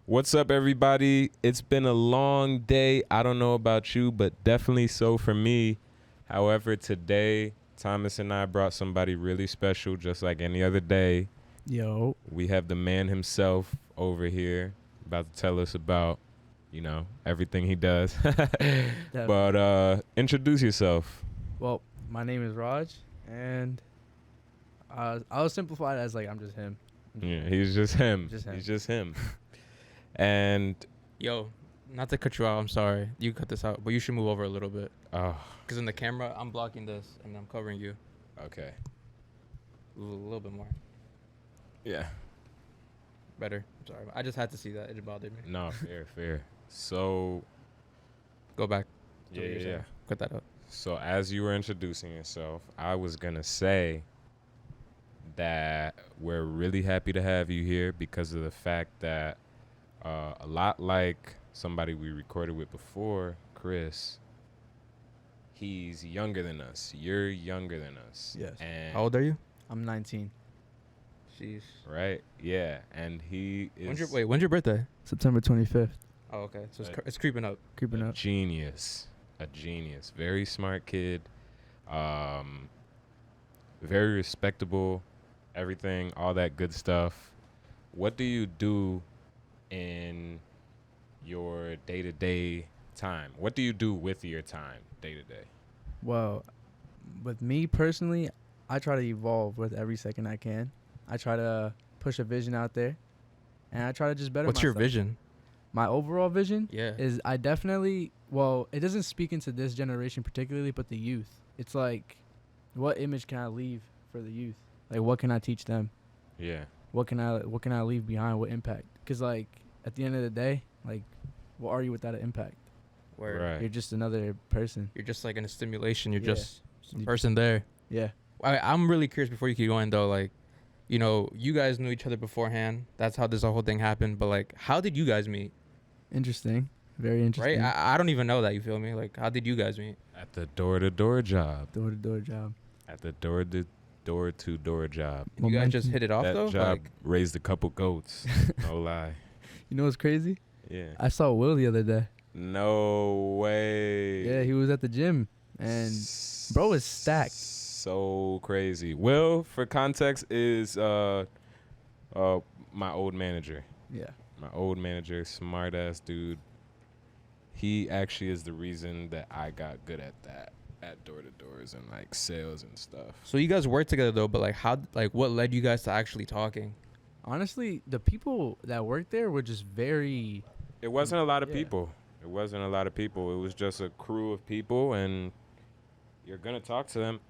What's up, everybody? It's been a long day. I don't know about you, but definitely so for me. However, today, Thomas and I brought somebody really special, just like any other day. Yo. We have the man himself over here about to tell us about, everything he does. But introduce yourself. Well, my name is Raj, and I'll simplify it as like I'm just him. Yeah, he's just him. Just him. He's just him. And Yo, not to cut you out, I'm sorry. You cut this out, but you should move over a little bit. Because in the camera, I'm blocking this, and I'm covering you. Okay. A little bit more. Yeah. Better. I'm sorry. I just had to see that. It bothered me. No, fair. So, Go back. yeah. Cut that out. So as you were introducing yourself, I was going to say that we're really happy to have you here because of the fact that a lot like somebody we recorded with before, Chris, he's younger than us. You're younger than us. Yes. And How old are you? I'm 19. Sheesh. right? Yeah. And he is When's your birthday? September 25th. Oh, okay. So it's creeping up. Creeping a up. genius. A genius. Very smart kid. Very respectable. Everything, all that good stuff. What do you do in your day-to-day time? What do you do with your time day-to-day? Well, with me personally, I try to evolve with every second I can. I try to push a vision out there, and I try to just better What's your myself. vision? My overall vision Yeah. is I definitely, well, it doesn't speak into this generation particularly, but the youth. It's like, what image can I leave for the youth? Like, what can I teach them? Yeah. What can I leave behind? What impact? Because, like, at the end of the day, like, what are you without an impact? Where Right. You're just another person. you're just like in a stimulation. You're Yeah. just some person there. Yeah. I'm really curious before you keep going, though. Like, you guys knew each other beforehand. That's how this whole thing happened. But, like, how did you guys meet? Interesting. Very interesting. Right? I don't even know that. You feel me? Like, how did you guys meet? At the door-to-door job. Door-to-door job. At the door-to-door job. You guys just hit it off, That though? job Like, raised a couple goats. No lie. You know what's crazy? Yeah. I saw Will the other day. No way. Yeah, he was at the gym, and bro is stacked. So crazy. Will, for context, is my old manager. Yeah. My old manager, smart ass dude. He actually is the reason that I got good at that, at door to doors and like sales and stuff. so you guys worked together, though, but, like, what led you guys to actually talking? Honestly, the people that worked there were just very. It wasn't a lot of Yeah. people. It wasn't a lot of people. It was just a crew of people, and you're gonna talk to them.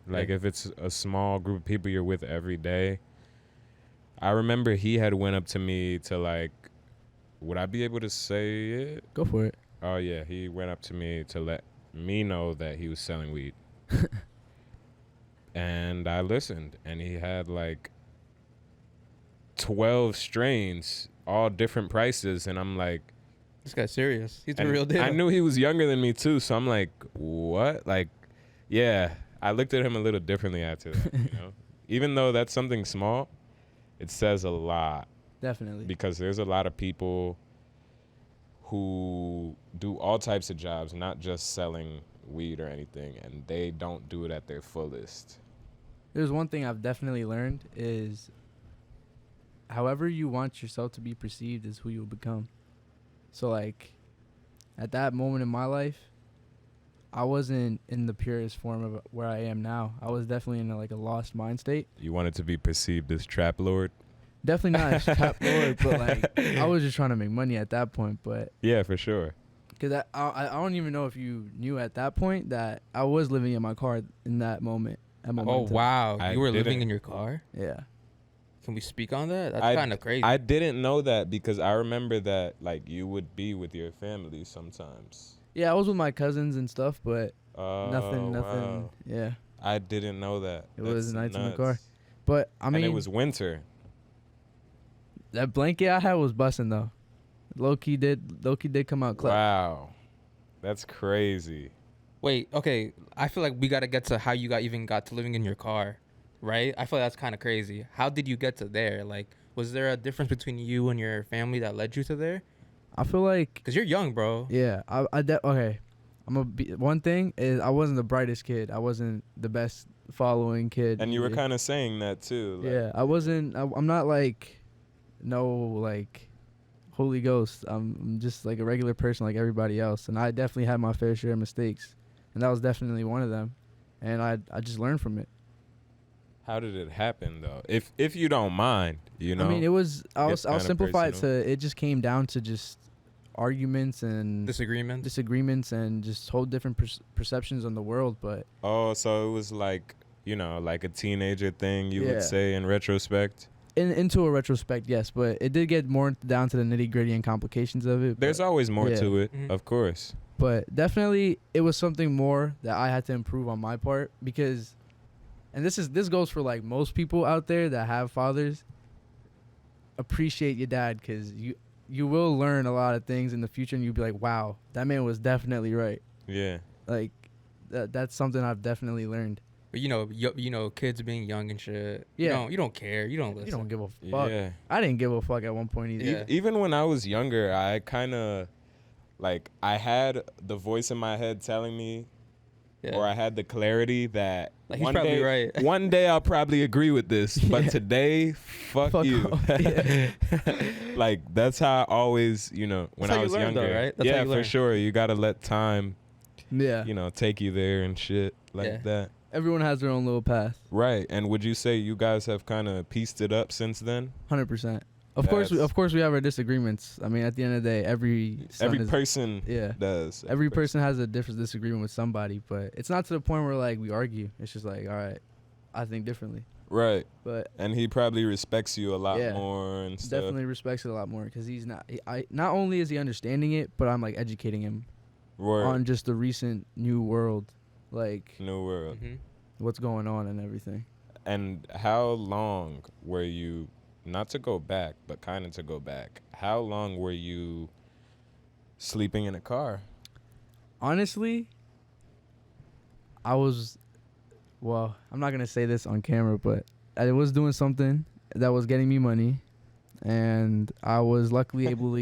Like Yeah. if it's a small group of people you're with every day. I remember he had went up to me to like, would I be able to say it? Go for it. Oh yeah, he went up to me to let me know that he was selling weed. And I listened, and he had like 12 strains, all different prices, and I'm like, This guy's serious. He's the and real deal. I knew he was younger than me too, so I'm like, what? Like, yeah, I looked at him a little differently after that, Even though that's something small, it says a lot Definitely. because there's a lot of people who do all types of jobs, not just selling weed or anything, and they don't do it at their fullest. There's one thing I've definitely learned is however you want yourself to be perceived is who you'll become. So, like, at that moment in my life, I wasn't in the purest form of where I am now. I was definitely in a lost mind state. You wanted to be perceived as trap lord? Definitely not as trap lord, but like I was just trying to make money at that point. But Yeah, for sure. because I don't even know if you knew at that point that I was living in my car in that moment. Oh, momentum. wow. I You were living didn't- in your car? Yeah. Can we speak on that? That's I- kind of crazy. I didn't know that because I remember that like you would be with your family sometimes. Yeah, I was with my cousins and stuff, but nothing. Wow. Yeah, I didn't know that. it was That's nights in the nuts. car. But I mean, and it was winter. that blanket I had was busting though. Low key did come out clutch. Wow, that's crazy. Wait, okay. I feel like we got to get to how you even got to living in your car, right? I feel like that's kind of crazy. How did you get to there? Like, Was there a difference between you and your family that led you to there? I feel like, Because you're young, bro. yeah, okay. One thing is I wasn't the brightest kid. I wasn't the best following kid. And you were either. kind of saying that too. Like, Yeah, I wasn't. I'm not like, no, like, Holy Ghost. I'm just like a regular person like everybody else, and I definitely had my fair share of mistakes, and that was definitely one of them, and I just learned from it. how did it happen though? If you don't mind, you know. I mean, I'll gets kinda simplify it to, personal. it just came down to just arguments and Disagreements. and just whole different perceptions on the world. But Oh, so it was like, like a teenager thing, you Yeah. would say in retrospect. into a retrospect, yes, but it did get more down to the nitty gritty and complications of it. There's always more yeah. to it, Mhm. of course. But definitely it was something more that I had to improve on my part, because, and this goes for like most people out there that have fathers. Appreciate your dad, because you will learn a lot of things in the future, and you'll be like, wow, that man was definitely right. Yeah. Like that's something I've definitely learned. But kids being young and shit. Yeah. You don't care. You don't listen. You don't give a fuck. Yeah. I didn't give a fuck at one point either. Yeah. Even when I was younger, I kind of like I had the voice in my head telling me, Yeah. or I had the clarity that Like, he's one probably day, right. one day I'll probably agree with this, but Yeah. today, fuck you. off. Yeah. Like that's how I always, when That's I how you was learn, though, younger, right? That's how yeah, you for learn. sure. You gotta let time, Yeah. take you there and shit like Yeah. that. Everyone has their own little path. Right. And would you say you guys have kind of pieced it up since then? 100%. Of course we have our disagreements. I mean, at the end of the day, every Person yeah. does. Every person has a different disagreement with somebody, but it's not to the point where like we argue. It's just like, all right, I think differently. Right. But And he probably respects you a lot Yeah. more and stuff. definitely respects it a lot more, because not only is he understanding it, but I'm like educating him Word. on just the recent new world, like New world. Mhm. what's going on and everything. And how long were you, not to go back, but kind of to go back, how long were you sleeping in a car? Honestly, I'm not going to say this on camera, but I was doing something that was getting me money, and I was luckily able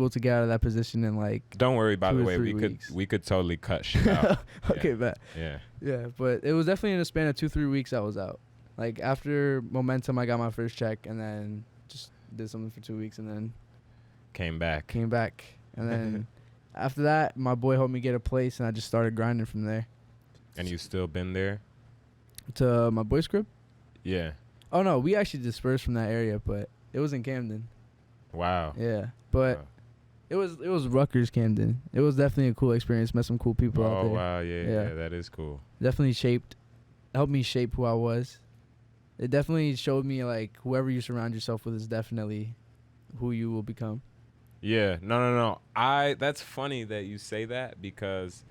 to get out of that position in like Don't worry, by 2 the or way, 3 we weeks. could totally cut shit out. Okay, bet. Yeah. Yeah, but it was definitely in a span of 2-3 weeks I was out. Like after Momentum, I got my first check, and then just did something for 2 weeks, and then Came back. came back, and then after that, my boy helped me get a place, and I just started grinding from there. And you still been there? To my boy's crib? Yeah. Oh no, we actually dispersed from that area, but it was in Camden. Wow. Yeah, but Wow. it was Rutgers, Camden. It was definitely a cool experience. Met some cool people out Oh, there. wow. Yeah, Yeah. yeah, that is cool. Definitely helped me shape who I was. It definitely showed me like whoever you surround yourself with is definitely who you will become. Yeah, no. That's funny that you say that, because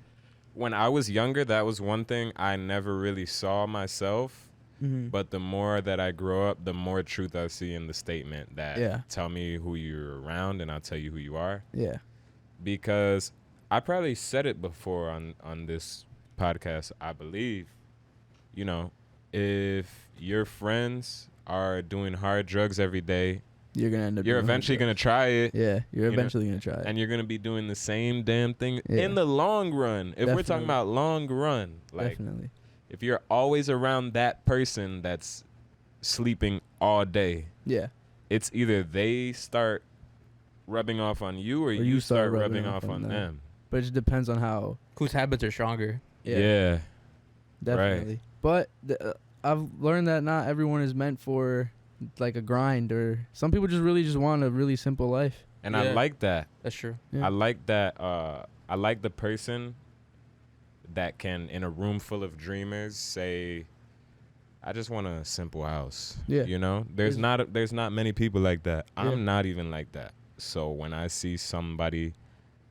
when I was younger, that was one thing I never really saw myself. Mm-hmm. But the more that I grow up, the more truth I see in the statement that Yeah. tell me who you're around and I'll tell you who you are. Yeah. Because I probably said it before on this podcast, I believe, if your friends are doing hard drugs every day, You're gonna end up. you're doing eventually drugs. going to try it. Yeah, you're you know, eventually gonna try it. And you're going to be doing the same damn thing Yeah. in the long run. If we're talking Definitely. about long run, like Definitely. if you're always around that person that's sleeping all day, Yeah. it's either they start rubbing off on you or you start rubbing off on them. But it just depends on how. Whose habits are stronger? Yeah. Definitely. But I've learned that not everyone is meant for like a grind, or some people just want a really simple life. And I Yeah. like that. That's true. Yeah. I like that. I like the person that can, in a room full of dreamers, say, I just want a simple house. Yeah. There's not many people like that. Yeah. I'm not even like that. So when I see somebody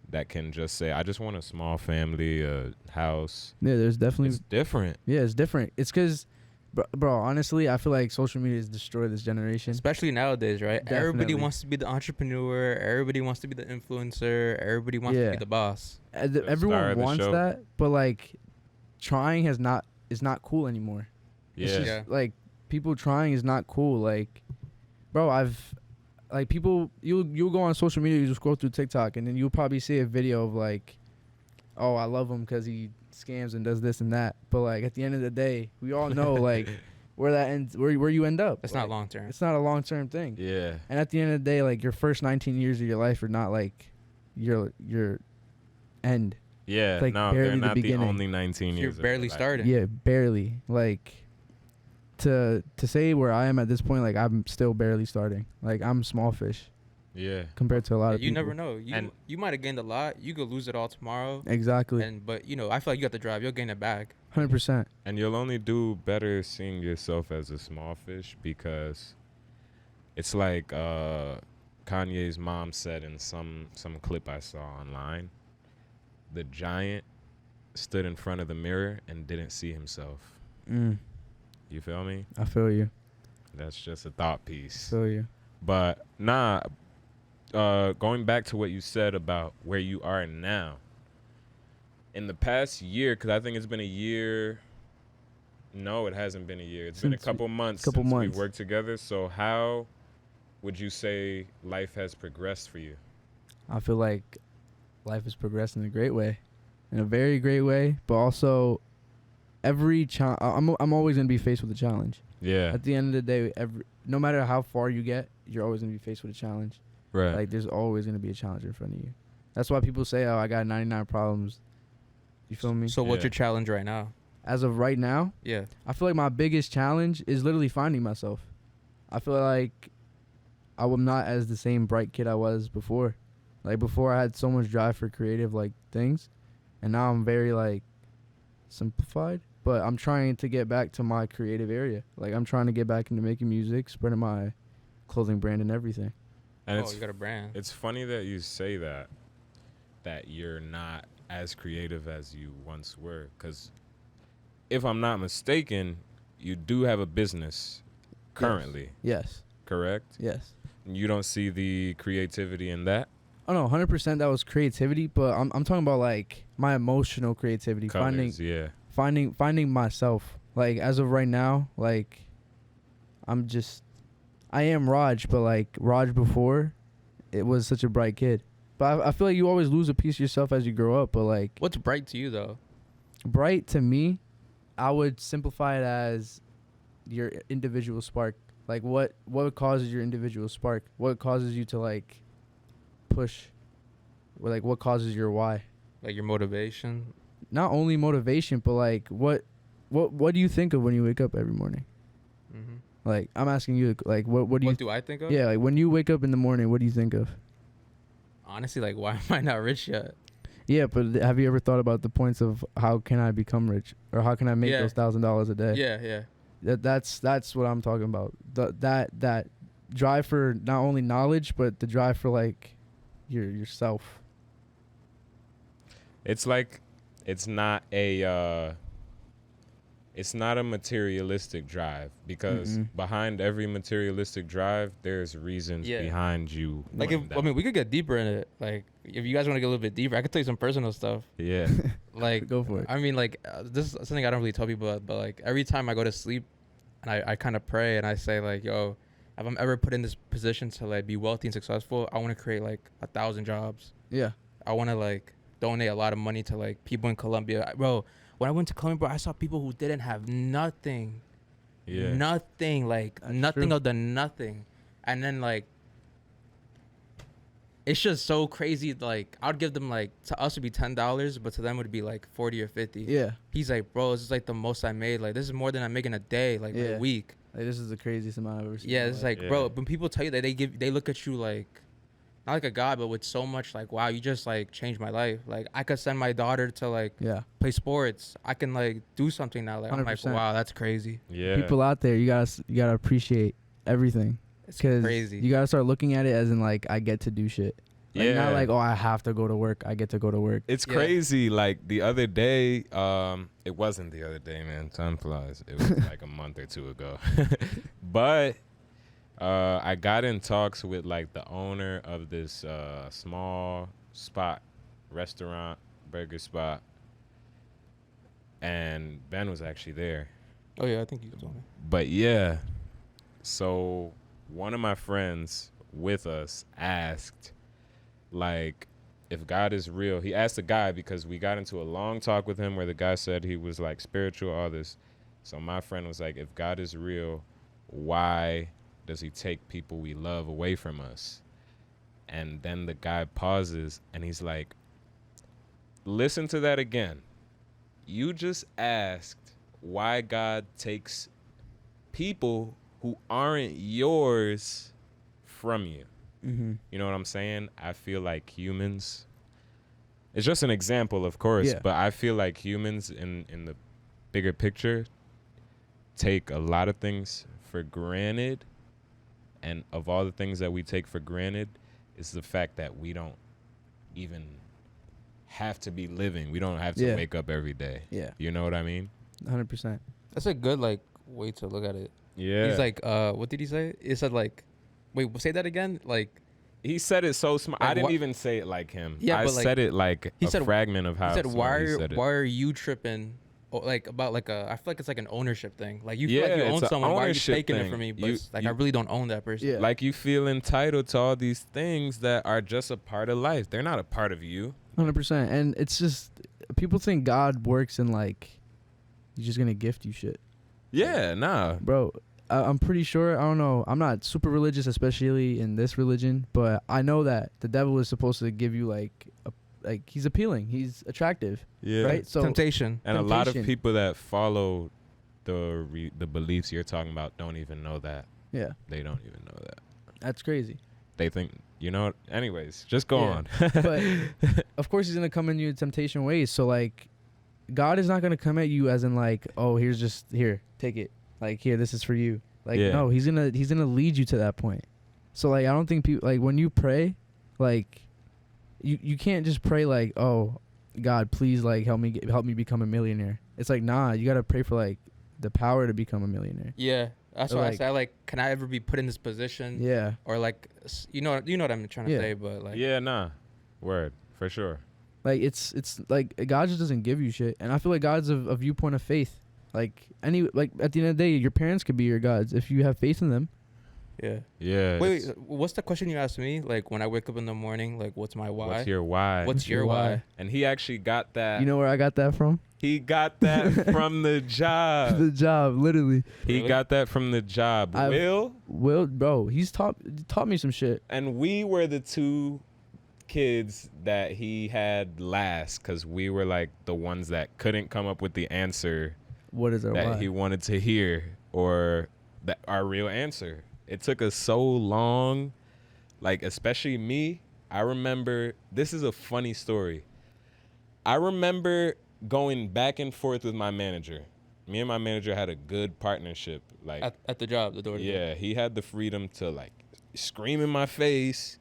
that can just say, I just want a small family, a house, Yeah, there's definitely. it's different. Yeah, it's different. It's because, bro, honestly, I feel like social media has destroyed this generation. Especially nowadays, right? Everybody Definitely. wants to be the entrepreneur. Everybody wants to be the influencer. Everybody wants to Yeah. be the boss. star of Everyone the wants show. that, but like, trying is not cool anymore. Yeah. It's just Yeah. like people trying is not cool. Like, bro, I've like people. You'll go on social media, you just scroll through TikTok, and then you'll probably see a video of like, oh, I love him because he scams and does this and that. But like at the end of the day, we all know like where that ends, where you end up. It's like, not long term. It's not a long term thing. Yeah. And at the end of the day, like your first 19 years of your life are not like your end. Yeah. Like, no, barely they're the not the beginning. only 19 You're years. of barely your life. starting. Yeah, barely. Like to say where I am at this point, like I'm still barely starting. Like I'm small fish Yeah. compared to a lot of You people. never know. You And- you might have gained a lot. You could lose it all tomorrow. Exactly. But I feel like you got the drive. You'll gain it back. 100%. And you'll only do better seeing yourself as a small fish because it's like Kanye's mom said in some clip I saw online. The giant stood in front of the mirror and didn't see himself. You feel me? I feel you. That's just a thought piece. Feel you. But nah, going back to what you said about where you are now. In the past year, because I think it's been a year. No, it hasn't been a year. It's been a Since couple months couple since months. we've worked together. So how would you say life has progressed for you? I feel like life has progressed in a great way, in a very great way. But also, every challenge, I'm always gonna be faced with a challenge. Yeah. At the end of the day, no matter how far you get, you're always gonna be faced with a challenge. Right. Like there's always gonna be a challenge in front of you. That's why people say, "Oh, I got 99 problems." You feel me? So what's Yeah. your challenge right now? As of right now, Yeah. I feel like my biggest challenge is literally finding myself. I feel like I'm not as the same bright kid I was before. Like before, I had so much drive for creative like things, and now I'm very like simplified. But I'm trying to get back to my creative area. Like I'm trying to get back into making music, spreading my clothing brand and everything. And You got a brand. it's funny that you say that you're not as creative as you once were. Because if I'm not mistaken, you do have a business currently, Yes. correct? Yes. You don't see the creativity in that? Oh no, 100% that was creativity, but I'm talking about like my emotional creativity, Colors, yeah. finding myself. Like as of right now, like I am Raj, but like Raj before, it was such a bright kid. But I feel like you always lose a piece of yourself as you grow up. But like What's bright to you though? bright to me, I would simplify it as your individual spark. Like what causes your individual spark? What causes you to like push? Or like what causes your why? Like your motivation? Not only motivation, but like what do you think of when you wake up every morning? Mm-hmm. Like I'm asking you, like what do you? What do I think of? Yeah, like when you wake up in the morning, what do you think of? Honestly, like why am I not rich yet? Yeah, but have you ever thought about the points of how can I become rich or how can I make Yeah. those $1,000 a day? Yeah. That's what I'm talking about. That drive for not only knowledge but the drive for like yourself. It's like it's not a materialistic drive because Mm-mm. behind every materialistic drive there's reasons Yeah. behind you. Like wanting that. we could get deeper in it. Like if you guys want to get a little bit deeper, I could tell you some personal stuff. Yeah. Like Go for it. I mean, like this is something I don't really tell people, but like every time I go to sleep, and I kind of pray and I say like, yo, if I'm ever put in this position to like be wealthy and successful, I want to create like 1,000 jobs. Yeah. I want to like donate a lot of money to like people in Colombia. Bro, when I went to Colombia, bro, I saw people who didn't have nothing. Yeah. Nothing, like That's nothing true. of the nothing. And then like it's just so crazy. Like I would give them like, to us would be $10, but to them would be like 40 or 50. Yeah. He's like, bro, this is like the most I made. Like this is more than I make in a day, like Yeah. a week. Like this is the craziest amount I've ever seen. Yeah, in my it's life. like, bro, Yeah. when people tell you that they look at you like, not like a god, but with so much like, wow, you just like changed my life. Like I could send my daughter to like Yeah. play sports. I can like do something now. Like I'm like, 100%. wow, that's crazy. Yeah. People out there, you gotta appreciate everything. It's Cause crazy. you gotta start looking at it as in like I get to do shit. Like, yeah. not like, oh, I have to go to work. I get to go to work. It's Yeah. crazy. Like the other day, it wasn't the other day, man. Time flies. It was like a month or two ago. But I got in talks with like the owner of this small restaurant, burger spot, and Ben was actually there. Oh yeah, I think you told me. But yeah, so one of my friends with us asked, like, if God is real. He asked the guy because we got into a long talk with him where the guy said he was like spiritual, all this. So my friend was like, if God is real, why does he take people we love away from us? And then the guy pauses and he's like, listen to that again. You just asked why God takes people who aren't yours from you. Mm-hmm. You know what I'm saying? I feel like humans, it's just an example, of course, Yeah. but I feel like humans in the bigger picture take a lot of things for granted. And of all the things that we take for granted, is the fact that we don't even have to be living. We don't have to Yeah. wake up every day. Yeah. You know what I mean? 100%. That's a good like way to look at it. Yeah. He's like, what did he say? He said like, wait, say that again. Like, he said it so smart. Like, I didn't wha- even say it like him. Yeah, I but, like, said it like he a said- fragment of how he said, smart he said it. why are you tripping? Like about like I feel like it's like an ownership thing. Like you feel Yeah, like you it's own a someone. Why are you ownership taking it thing. from me? But You- it's like you- I really don't own that person. Yeah. Like you feel entitled to all these things that are just a part of life. They're not a part of you. 100%. And it's just, people think God works in like, he's just going to gift you shit. Yeah, nah. Bro, I'm pretty sure, I don't know, I'm not super religious, especially in this religion, but I know that the devil is supposed to give you like he's appealing, he's attractive, Yeah. right? So Temptation. And a lot of Temptation. people that follow the beliefs you're talking about don't even know that. yeah, They don't even know that. that's crazy. They think, you know, anyways, just go Yeah. on. But of course he's gonna come in you in temptation ways. So like, God is not gonna come at you as in like, oh, here, take it. Like here, this is for you. Like Yeah. no, he's gonna lead you to that point. So like, I don't think people like when you pray, like, you can't just pray like, oh, God, please like help me become a millionaire. It's like, nah, you gotta pray for like the power to become a millionaire. Yeah, that's Or why I like- said like, can I ever be put in this position? Yeah. Or like, you know what I'm trying to Yeah. say, but like, Yeah, nah. Word, for sure. Like it's like God just doesn't give you shit, and I feel like God's a viewpoint of faith. Like at the end of the day, your parents could be your gods if you have faith in them. yeah. Yeah. Wait, it's- what's the question you asked me? Like when I wake up in the morning, like what's my why? What's your why? What's your why? And he actually got that. You know where I got that from? He got that from the job. The job, literally. He Really? got that from the job. I've- Will, bro, he's taught me some shit. And we were the two kids that he had last because we were like the ones that couldn't come up with the answer What is our that why? he wanted to hear or that our real answer. It took us so long, like especially me. I remember, this is a funny story. I remember going back and forth with my manager. Me and my manager had a good partnership. Like At the job, the door. yeah, he had the freedom to like scream in my face.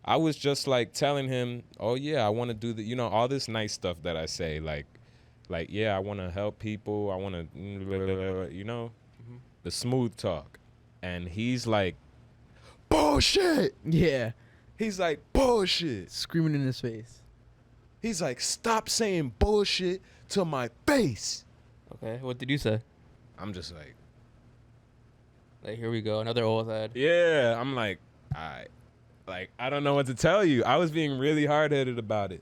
I was just like telling him, "Oh yeah, I want to do the, you know, all this nice stuff that I say, like yeah, I want to help people. I want to, you know, the smooth talk." And he's like, "Bullshit." Yeah, He's like, "Bullshit." screaming in his face. He's like, "Stop saying bullshit to my face." Okay, what did you say? I'm just like, Like here we go, another old head. yeah. I'm like, I don't know what to tell you. I was being really hard-headed about it.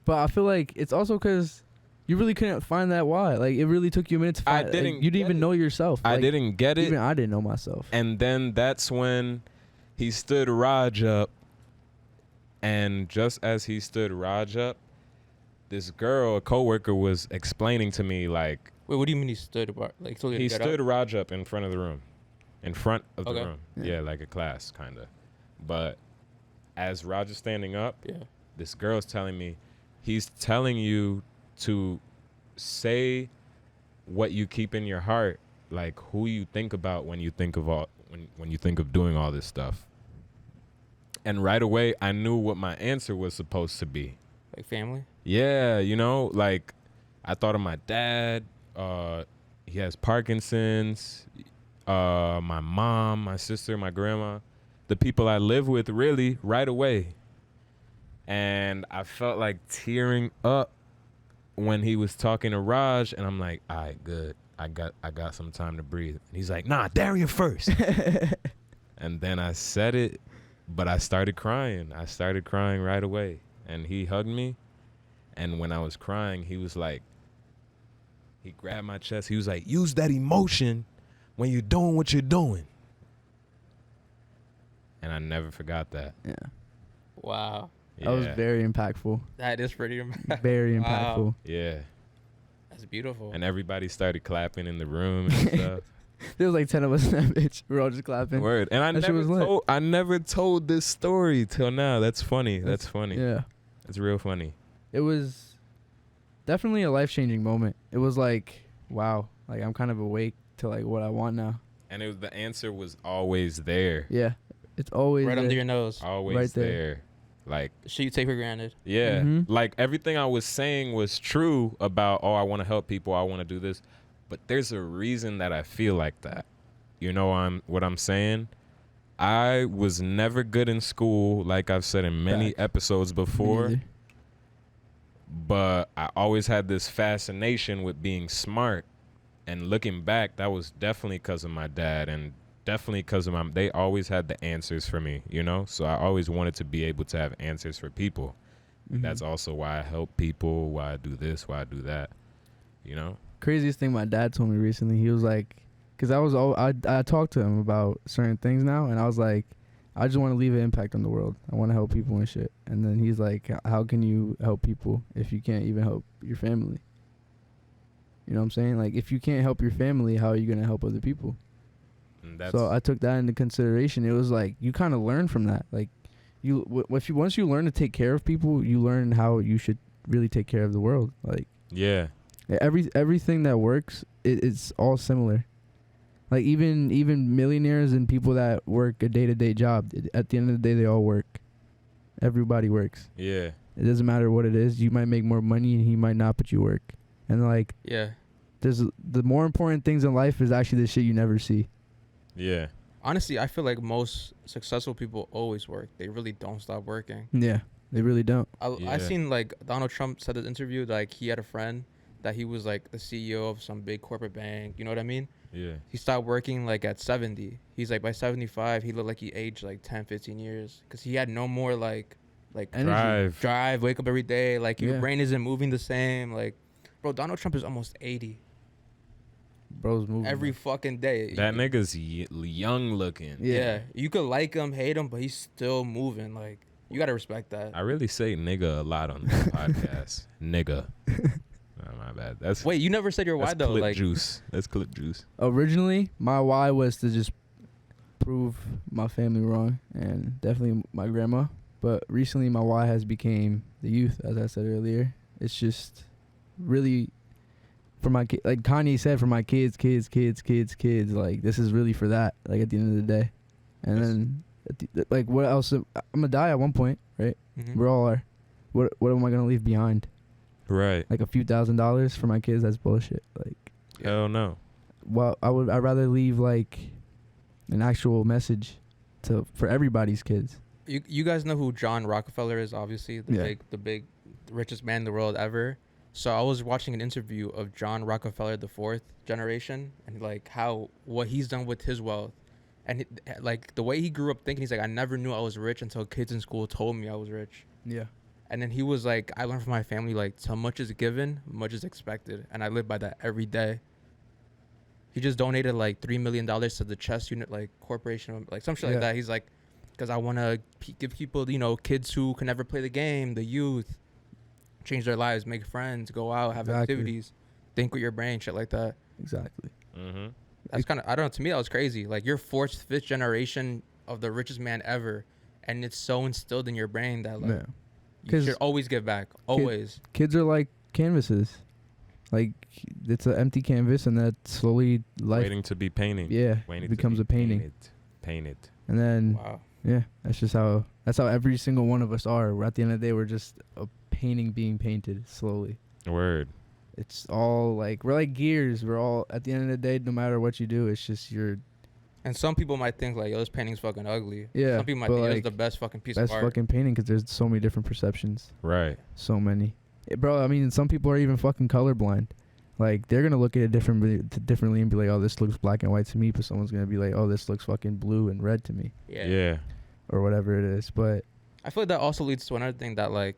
But I feel like it's also because you really couldn't find that why. Like it really took you a minute to I find. didn't Like, you didn't get even it. know yourself. I Like, didn't get it. Even I didn't know myself. And then that's when he stood Raj up. And just as he stood Raj up, this girl, a coworker, was explaining to me like Wait, what do you mean he stood apart? Like told you he to get stood up? Raj up in front of the room, in front of the Okay. room. Yeah. Yeah, like a class kind of. But as Raj is standing up, Yeah. this girl's telling me, he's telling you to say what you keep in your heart, like who you think about when you think of when you think of doing all this stuff. And right away, I knew what my answer was supposed to be. Like family. Yeah, you know, like I thought of my dad. He has Parkinson's. My mom, my sister, my grandma, the people I live with, really, right away. And I felt like tearing up when he was talking to Raj, and I'm like, all right, good. I got some time to breathe. And he's like, nah, Darian first. And then I said it, but I started crying. I started crying right away. And he hugged me. And when I was crying, he was like, he grabbed my chest. He was like, use that emotion when you're doing what you're doing. And I never forgot that. Yeah. Wow. That was very impactful. That is pretty Very Wow. impactful. Yeah. That's beautiful. And everybody started clapping in the room and stuff. There was like 10 of us in that bitch. We were all just clapping. Word. And I never told this story till now. That's funny. That's funny. Yeah. That's real funny. It was definitely a life-changing moment. It was like, wow, like I'm kind of awake to like what I want now. And the answer was always there. Yeah. It's always right there. under your nose. Always Right there. there. Like, Shit you take for granted. yeah. Mhm. Like everything I was saying was true about, I want to help people. I want to do this. But there's a reason that I feel like that. You know what I'm saying? I was never good in school, like I've said in many Facts. episodes Me before. neither. But I always had this fascination with being smart. And looking back, that was definitely because of my dad and definitely because of they always had the answers for me, you know? So I always wanted to be able to have answers for people. Mhm. That's also why I help people, why I do this, why I do that, you know? Craziest thing my dad told me recently. He was like, because I talked to him about certain things now, and I was like, I just want to leave an impact on the world. I want to help people and shit. And then he's like, how can you help people if you can't even help your family? You know what I'm saying? Like, if you can't help your family, how are you gonna help other people? And that's, So I took that into consideration. It was like you kind of learn from that. Like, once you learn to take care of people, you learn how you should really take care of the world. Like, yeah, everything that works, it's all similar. Like even millionaires and people that work a day-to-day job, at the end of the day, they all work. Everybody works. yeah, It doesn't matter what it is. You might make more money and he might not, but you work. And like, Yeah. there's the more important things in life is actually the shit you never see. yeah, Honestly, I feel like most successful people always work. They really don't stop working. Yeah, they really don't. I Yeah. seen like Donald Trump said in an interview like he had a friend that he was like the CEO of some big corporate bank. You know what I mean? yeah, He stopped working like at 70. He's like by 75, he looked like he aged like 10, 15 years because he had no more like Energy. drive, wake up every day. Like your Yeah. brain isn't moving the same. Like, bro, Donald Trump is almost 80 Bro's moving. every fucking day. that nigga's young looking. Yeah. You could like him, hate him, but he's still moving. Like, you gotta respect that. I really say nigga a lot on this podcast. Nigga. Oh, my bad. That's Wait, you never said your why that's though. clip Like, juice. That's clip juice. Originally, my why was to just prove my family wrong and definitely my grandma. But recently, my why has became the youth, as I said earlier. It's just really for my like Kanye said, for my kids. Like, this is really for that. Like, at the end of the day, and Yes. then like what else? I'm gonna die at one point, right? mhm. We all are. What am I gonna leave behind? Right. Like a few $1,000s for my kids? That's bullshit. Like, Hell no. well, I'd rather leave like an actual message for everybody's kids. You guys know who John Rockefeller is, obviously Yeah. the richest man in the world ever. So I was watching an interview of John Rockefeller, the fourth generation, and like what he's done with his wealth, and like the way he grew up thinking. He's like, I never knew I was rich until kids in school told me I was rich. Yeah. And then he was like, I learned from my family, like, so much is given, much is expected, and I live by that every day. He just donated like $3 million to the chess unit, like corporation, like some shit Yeah. like that. He's like, because I want to give people, you know, kids who can never play the game, the youth, change their lives, make friends, go out, have Exactly. activities, think with your brain, shit like that. Exactly. Mm-hmm. That's kind of, I don't know, to me that was crazy. Like, you're fourth, fifth generation of the richest man ever, and it's so instilled in your brain that like Yeah. you 'Cause should always give back, always. Kids are like canvases. Like, it's an empty canvas, and that slowly Waiting to be painted. yeah, Waiting becomes to a be painting. Painted. And then Wow. yeah, that's how every single one of us are. At the end of the day, we're just a painting being painted slowly. Word. It's all like, we're like gears. We're all, at the end of the day, no matter what you do, it's just your And some people might think like, yo, this painting's fucking ugly. Yeah, Some people might but, think like, it's the best fucking piece best of art. fucking painting, because there's so many different perceptions. Right. So many. Bro, I mean, some people are even fucking colorblind. Like, they're gonna look at it differently and be like, oh, this looks black and white to me, but someone's gonna be like, oh, this looks fucking blue and red to me, Yeah. or whatever it is. But I feel like that also leads to another thing that, like,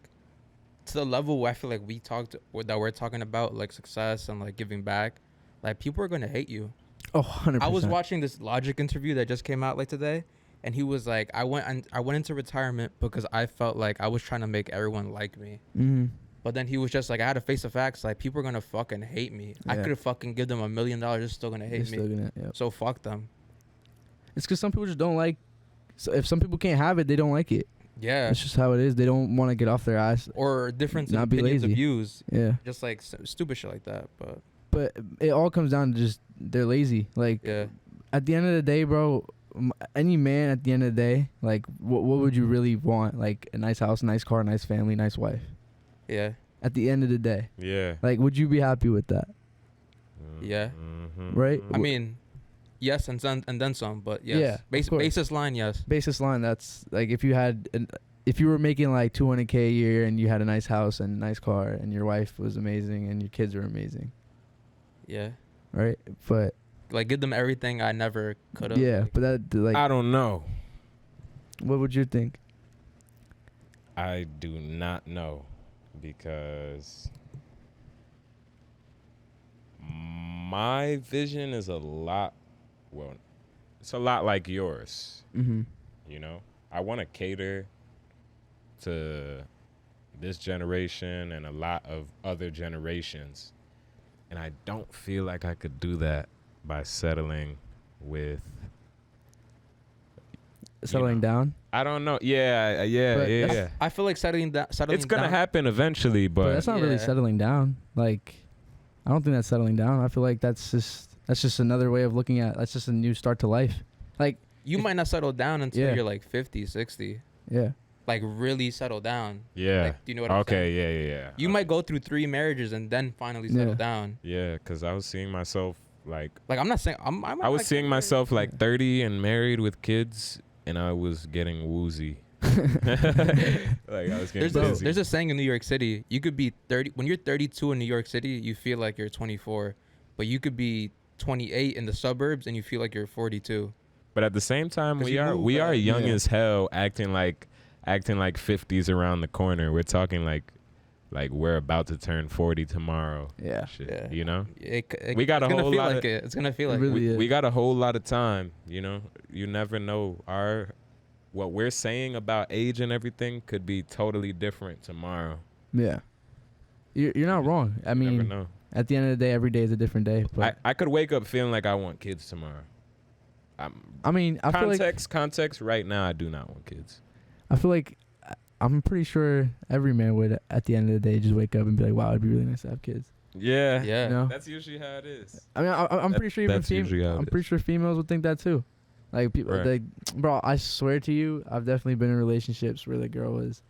to the level where I feel like that we're talking about, like, success and, like, giving back, like, people are going to hate you. oh, 100%. I was watching this Logic interview that just came out, like, today, and he was like, I went into retirement because I felt like I was trying to make everyone like me. Mm-hmm. But then he was just like, I had to face the facts, like, people are going to fucking hate me. I Yeah. could have fucking give them $1 million, they're still going to hate me. So fuck them. It's because some people just don't like. So if some people can't have it, they don't like it. Yeah. That's just how it is. They don't want to get off their ass. Or difference in Not be opinions of lazy. views. Yeah. Just like stupid shit like that. But it all comes down to just they're lazy. Like, Yeah. at the end of the day, bro, any man at the end of the day, like, what would you really want? Like, a nice house, nice car, nice family, nice wife. Yeah. At the end of the day, Yeah. like, would you be happy with that? Yeah. Right? I mean, yes, and then some, but yes. Yeah, of course. Basis line, yes. Basis line, that's like, if you were making like $200K a year and you had a nice house and a nice car and your wife was amazing and your kids were amazing, Yeah. right? But Like, give them everything I never could have. yeah, but that, like, I don't know. what would you think? I do not know, because my vision is it's a lot like yours. Mm-hmm. You know, I want to cater to this generation and a lot of other generations, and I don't feel like I could do that by settling with Settling down? I don't know. Yeah. But I feel like settling It's gonna down. happen eventually, But but that's not really Yeah. settling down. Like, I don't think that's settling down. I feel like that's just another way of looking at. That's just a new start to life. Like, You might not settle down until Yeah. you're like 50, 60. yeah, Like, really settle down. yeah. Like, do you know what I'm saying? Okay, yeah. You might go through 3 marriages and then finally settle Yeah. down. Yeah, because I was seeing myself like Like, I'm not saying I was seeing myself like 30 and married with kids, and I was getting woozy. Like, I was getting dizzy. There's a saying in New York City. You could be 30 when you're 32 in New York City. You feel like you're 24, but you could be 28 in the suburbs and you feel like you're 42. But at the same time, 'Cause we you are move fast. young Yeah. as hell, acting like 50s around the corner. We're talking like we're about to turn 40 tomorrow. yeah. Shit, Yeah. you know? We got a whole lot like of- it. It's gonna feel like really it. is. We got a whole lot of time, you know? You never know. What we're saying about age and everything could be totally different tomorrow. Yeah. You're not wrong. I You never mean, know. at the end of the day, every day is a different day. But I could wake up feeling like I want kids tomorrow. I mean, I feel like Context. Right now, I do not want kids. I'm pretty sure every man would, at the end of the day, just wake up and be like, "Wow, it'd be really nice to have kids." Yeah, Yeah. You know? That's usually how it is. I mean, I'm pretty sure even that's usually how it I'm pretty is. sure females would think that too. Like, people, Right. like, bro, I swear to you, I've definitely been in relationships where the girl was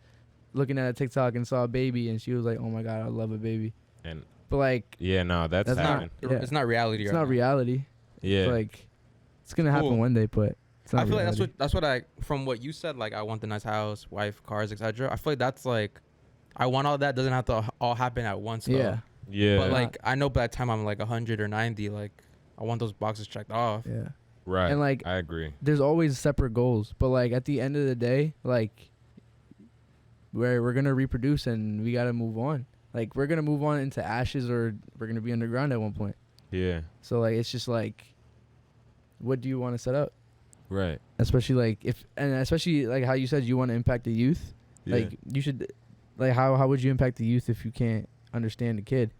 looking at a TikTok and saw a baby, and she was like, "Oh my god, I love a baby." And But like, yeah, no, that's That's not- happening. Yeah. It's not reality. it's right not now. reality. Yeah, It's like, it's gonna happen Cool. one day, but it's not I feel like reality. that's what I from what you said. Like, I want the nice house, wife, cars, etc. I feel like that's like, I want all that. Doesn't have to all happen at once. Though. Yeah, yeah, But like, I know by the time I'm like 100 or 90, like, I want those boxes checked off. yeah. right. And like, I agree. there's always separate goals, but like at the end of the day, like, we're gonna reproduce and we gotta move on. Like, we're gonna move on into ashes, or we're gonna be underground at one point. Yeah, So like, it's just like, what do you want to set up? right. Especially like especially like how you said you want to impact the youth. Yeah. Like, you should, like, how would you impact the youth if you can't understand the kid?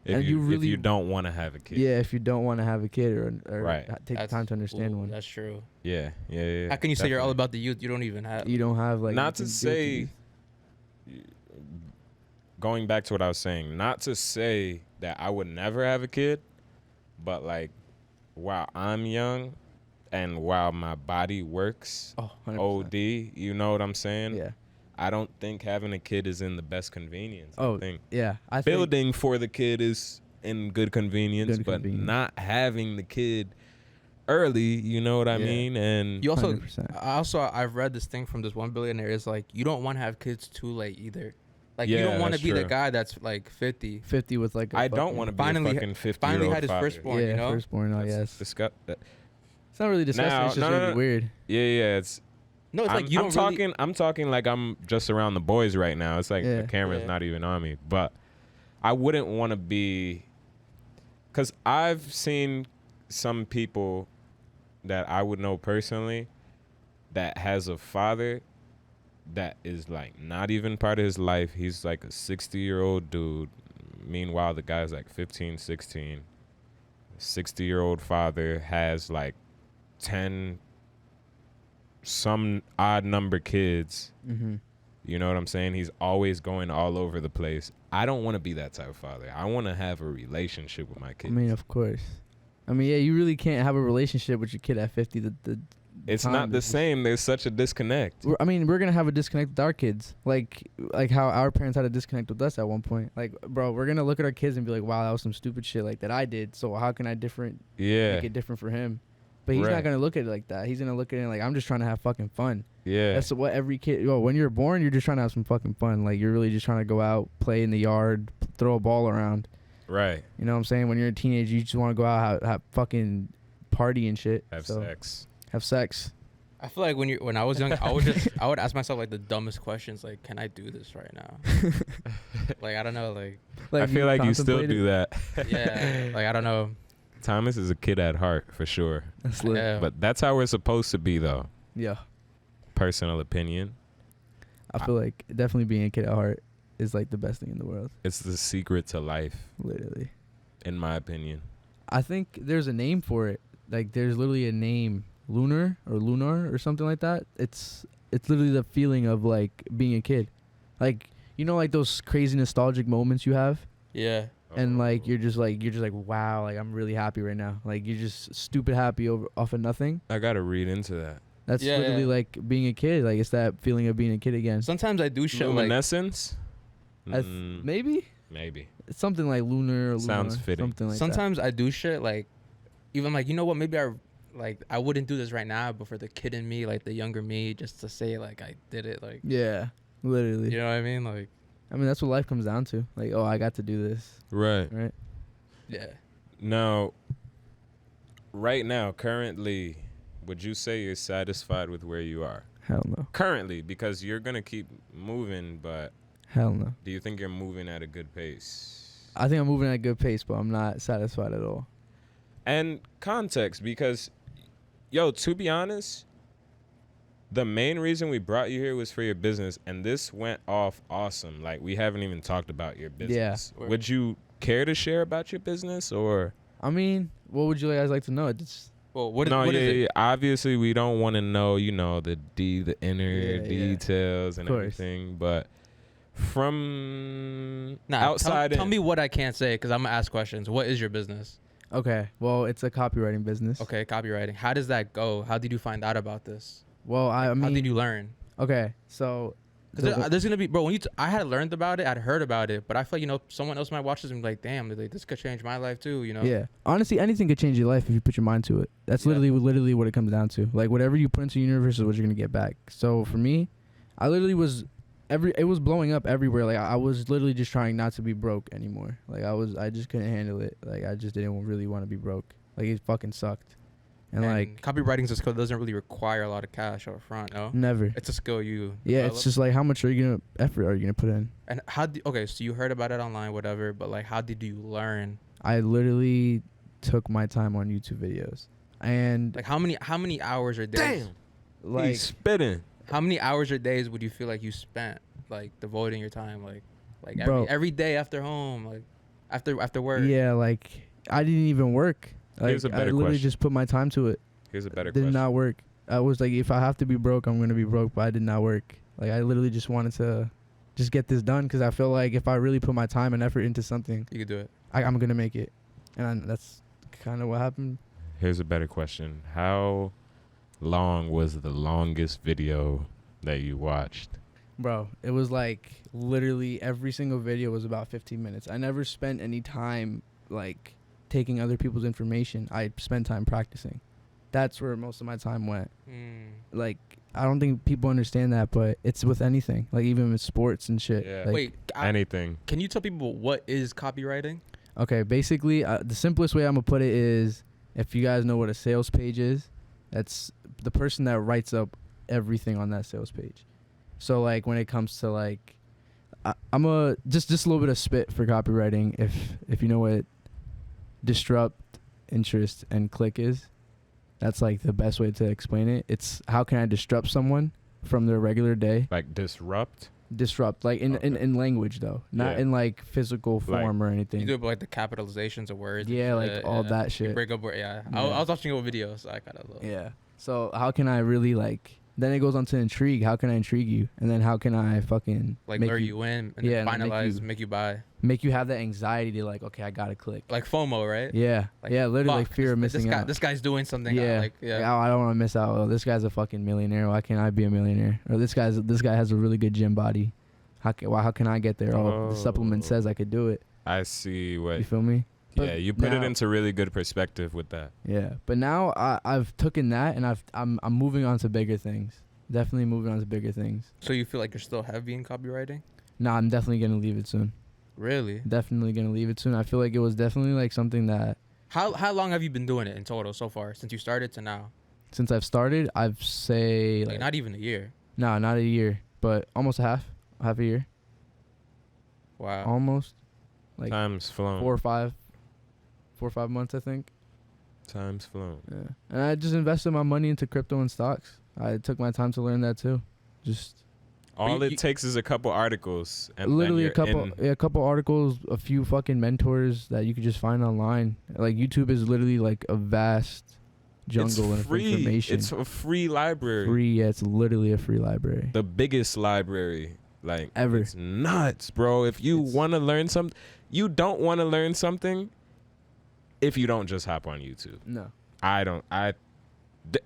if and you you really- if you don't want to have a kid. Yeah, if you don't want to have a kid or Right. take the time to understand one. That's true. Yeah. How can you say you're all definitely. about the youth? You don't even have. You don't have like Not to nothing do with the say, youth. going back to what I was saying, not to say that I would never have a kid, but like, while I'm young and while my body works Oh, 100%. OD, you know what I'm saying? Yeah. I don't think having a kid is in the best convenience. Oh, I think yeah. I think building for the kid is in good convenience, Good but convenience. not having the kid early, you know what I Yeah. mean? And You also, 100%. I've read this thing from this one billionaire. Is like, you don't want to have kids too late either. Like you Yeah, don't want to that's be the true. guy that's like 50. 50 with like a I don't fucking- want to be Finally- a fucking 50 finally year had old his father. firstborn, yeah, you know? firstborn. Oh yes. It's It's not really disgusting. Now- It's just no, really no. weird. yeah. It's No, it's I'm, like you I'm don't talking. really. I'm talking like I'm just around the boys right now. It's like Yeah. the camera's Yeah. not even on me. But I wouldn't want to be, because I've seen some people that I would know personally that has a father that is like not even part of his life. He's like a 60-year-old dude. Meanwhile, the guy's like 15, 16. 60-year-old father has like 10 some odd number kids. Mm-hmm. You know what I'm saying? He's always going all over the place. I don't want to be that type of father. I want to have a relationship with my I kids. mean, of course. I mean, yeah, you really can't have a relationship with your kid at 50. It's time not the is just- same. There's such a disconnect. I mean, we're gonna have a disconnect with our kids, like how our parents had a disconnect with us at one point. Like, bro, we're gonna look at our kids and be like, "Wow, that was some stupid shit like that I did." So how can I Yeah. make it different for him? But he's Right. not gonna look at it like that. He's gonna look at it like, I'm just trying to have fucking fun. Yeah. That's what every kid. When you're born, you're just trying to have some fucking fun. Like you're really just trying to go out, play in the yard, throw a ball around. Right. You know what I'm saying? When you're a teenager, you just want to go out, have fucking party and shit. Have So, sex. Have sex. I feel like when I was young, I would ask myself like the dumbest questions, like, can I do this right now? Like I don't know, like I feel like you still do that. yeah, like I don't know. Thomas is a kid at heart for sure. That's lit. Yeah. But that's how we're supposed to be, though. Yeah. Personal opinion. I feel like definitely being a kid at heart is like the best thing in the world. It's the secret to life, Literally. in my opinion. I think there's a name for it. Like there's literally a name, lunar or something like that. It's literally the feeling of like being a kid. Like you know, like those crazy nostalgic moments you have, Yeah. and like you're just like wow, like I'm really happy right now. Like you're just stupid happy off of nothing. I gotta read into that. That's Yeah, literally yeah. like being a kid. Like it's that feeling of being a kid again. Sometimes I do shit like Luminescence? Maybe Maybe. it's something like lunar. Sounds fitting. Something like sometimes I do shit like even like you know what, maybe I wouldn't do this right now, but for the kid in me, like the younger me, just to say like I did it, like that. Yeah, literally. you know what I mean? Like I mean, that's what life comes down to. Like, oh, I got to do this, Right. right? yeah. Now, right now, currently, would you say you're satisfied with where you are? Hell no. Currently, because you're going to keep moving, but Hell no. do you think you're moving at a good pace? I think I'm moving at a good pace, but I'm not satisfied at all. And context, because, yo, to be honest, the main reason we brought you here was for your business, and this went off awesome. Like, we haven't even talked about your business. Yeah. Would you care to share about your business, or? I mean, what would you guys like to know? It's Well, what is No, what yeah, is it? yeah. Obviously, we don't want to know, the inner Yeah, yeah. details and Of course. everything, but from Nah, outside tell in- me what I can't say because I'm gonna ask questions. What is your business? okay. Well, it's a copywriting business. Okay, copywriting. How does that go? How did you find out about this? Well, I mean, How did you learn? okay. So, Because there's gonna be, bro. When I had learned about it, I'd heard about it, but I feel like someone else might watch this and be like, damn, this could change my life too. yeah. Honestly, anything could change your life if you put your mind to it. That's Yeah. literally what it comes down to. Like whatever you put into the universe is what you're gonna get back. So for me, I literally was it was blowing up everywhere. Like I was literally just trying not to be broke anymore. Like I just couldn't handle it. Like I just didn't really want to be broke. Like it fucking sucked. And like copywriting's a skill that doesn't really require a lot of cash up front. No, never. it's a skill you. Yeah, develop. it's just like how much effort are you gonna put in? And okay, so you heard about it online, whatever, but like, how did you learn? I literally took my time on YouTube videos, and Like, how many hours or days? Damn, like he's spitting. How many hours or days would you feel like you spent like devoting your time, like Bro. every day after home, like after work? yeah, like I didn't even work. Like Here's a I better literally question. just put my time to it. Here's a better Did question. not work. I was like, if I have to be broke, I'm gonna be broke. But I did not work. Like I literally just wanted to just get this done because I feel like if I really put my time and effort into something, You could do it. I'm gonna make it, and that's kind of what happened. Here's a better question. How long was the longest video that you watched? Bro, it was like literally every single video was about 15 minutes. I never spent any time like taking other people's information. I spent time practicing. That's where most of my time went. Like I don't think people understand that, but it's with anything, like even with sports and shit. Yeah. Like, Wait, Anything. can you tell people what is copywriting? okay, basically, the simplest way I'm gonna put it is, if you guys know what a sales page is, that's the person that writes up everything on that sales page. So like when it comes to like, I'm a just a little bit of spit for copywriting. If you know what disrupt, interest, and click is, that's like the best way to explain it. It's how can I disrupt someone from their regular day? Like disrupt. Disrupt, like in Okay. in language though, not Yeah. in like physical form or You anything. do it with, like the capitalizations of words. and Yeah, like shit, all yeah. that You shit. break up word. Yeah, I Yeah. was watching old videos, so I kind of. Yeah. So how can I really like? Then it goes on to intrigue. How can I intrigue you? And then how can I fucking Like make lure you in and yeah, then and finalize, make make you buy. make you have that anxiety to like, okay, I gotta click. Like FOMO, right? Yeah. Like, Yeah. Literally, like fuck, fear of missing out. This guy's doing something. Yeah. Like, yeah. Like, oh, I don't want to miss out. Oh, this guy's a fucking millionaire. Why can't I be a millionaire? Or this guy has a really good gym body. How can I get there? Oh, the supplement says I could do it. I see what. You feel me? But Yeah, you put it now- into really good perspective with that. Yeah. But now I've taken that and I'm moving on to bigger things. Definitely moving on to bigger things. So you feel like you're still heavy in copywriting? Nah, I'm definitely gonna leave it soon. Really? Definitely gonna leave it soon. I feel like it was definitely like something that How long have you been doing it in total so far since you started to now? since I've started, I've say Like not even a year. no, not a year, but almost half a year, Wow. almost like Time's flown. 4 or 5 months, I think. Time's flown. Yeah, and I just invested my money into crypto and stocks. I took my time to learn that too. Just All you- it takes is a couple articles. And then literally you're a couple articles, a few fucking mentors that you could just find online. Like YouTube is literally like a vast jungle it's of free. information. It's a free library. Free, yeah, it's literally a free library. The biggest library like Ever. It's nuts, bro. If you It's- want to learn something, you don't want to learn something if you don't just hop on YouTube. No.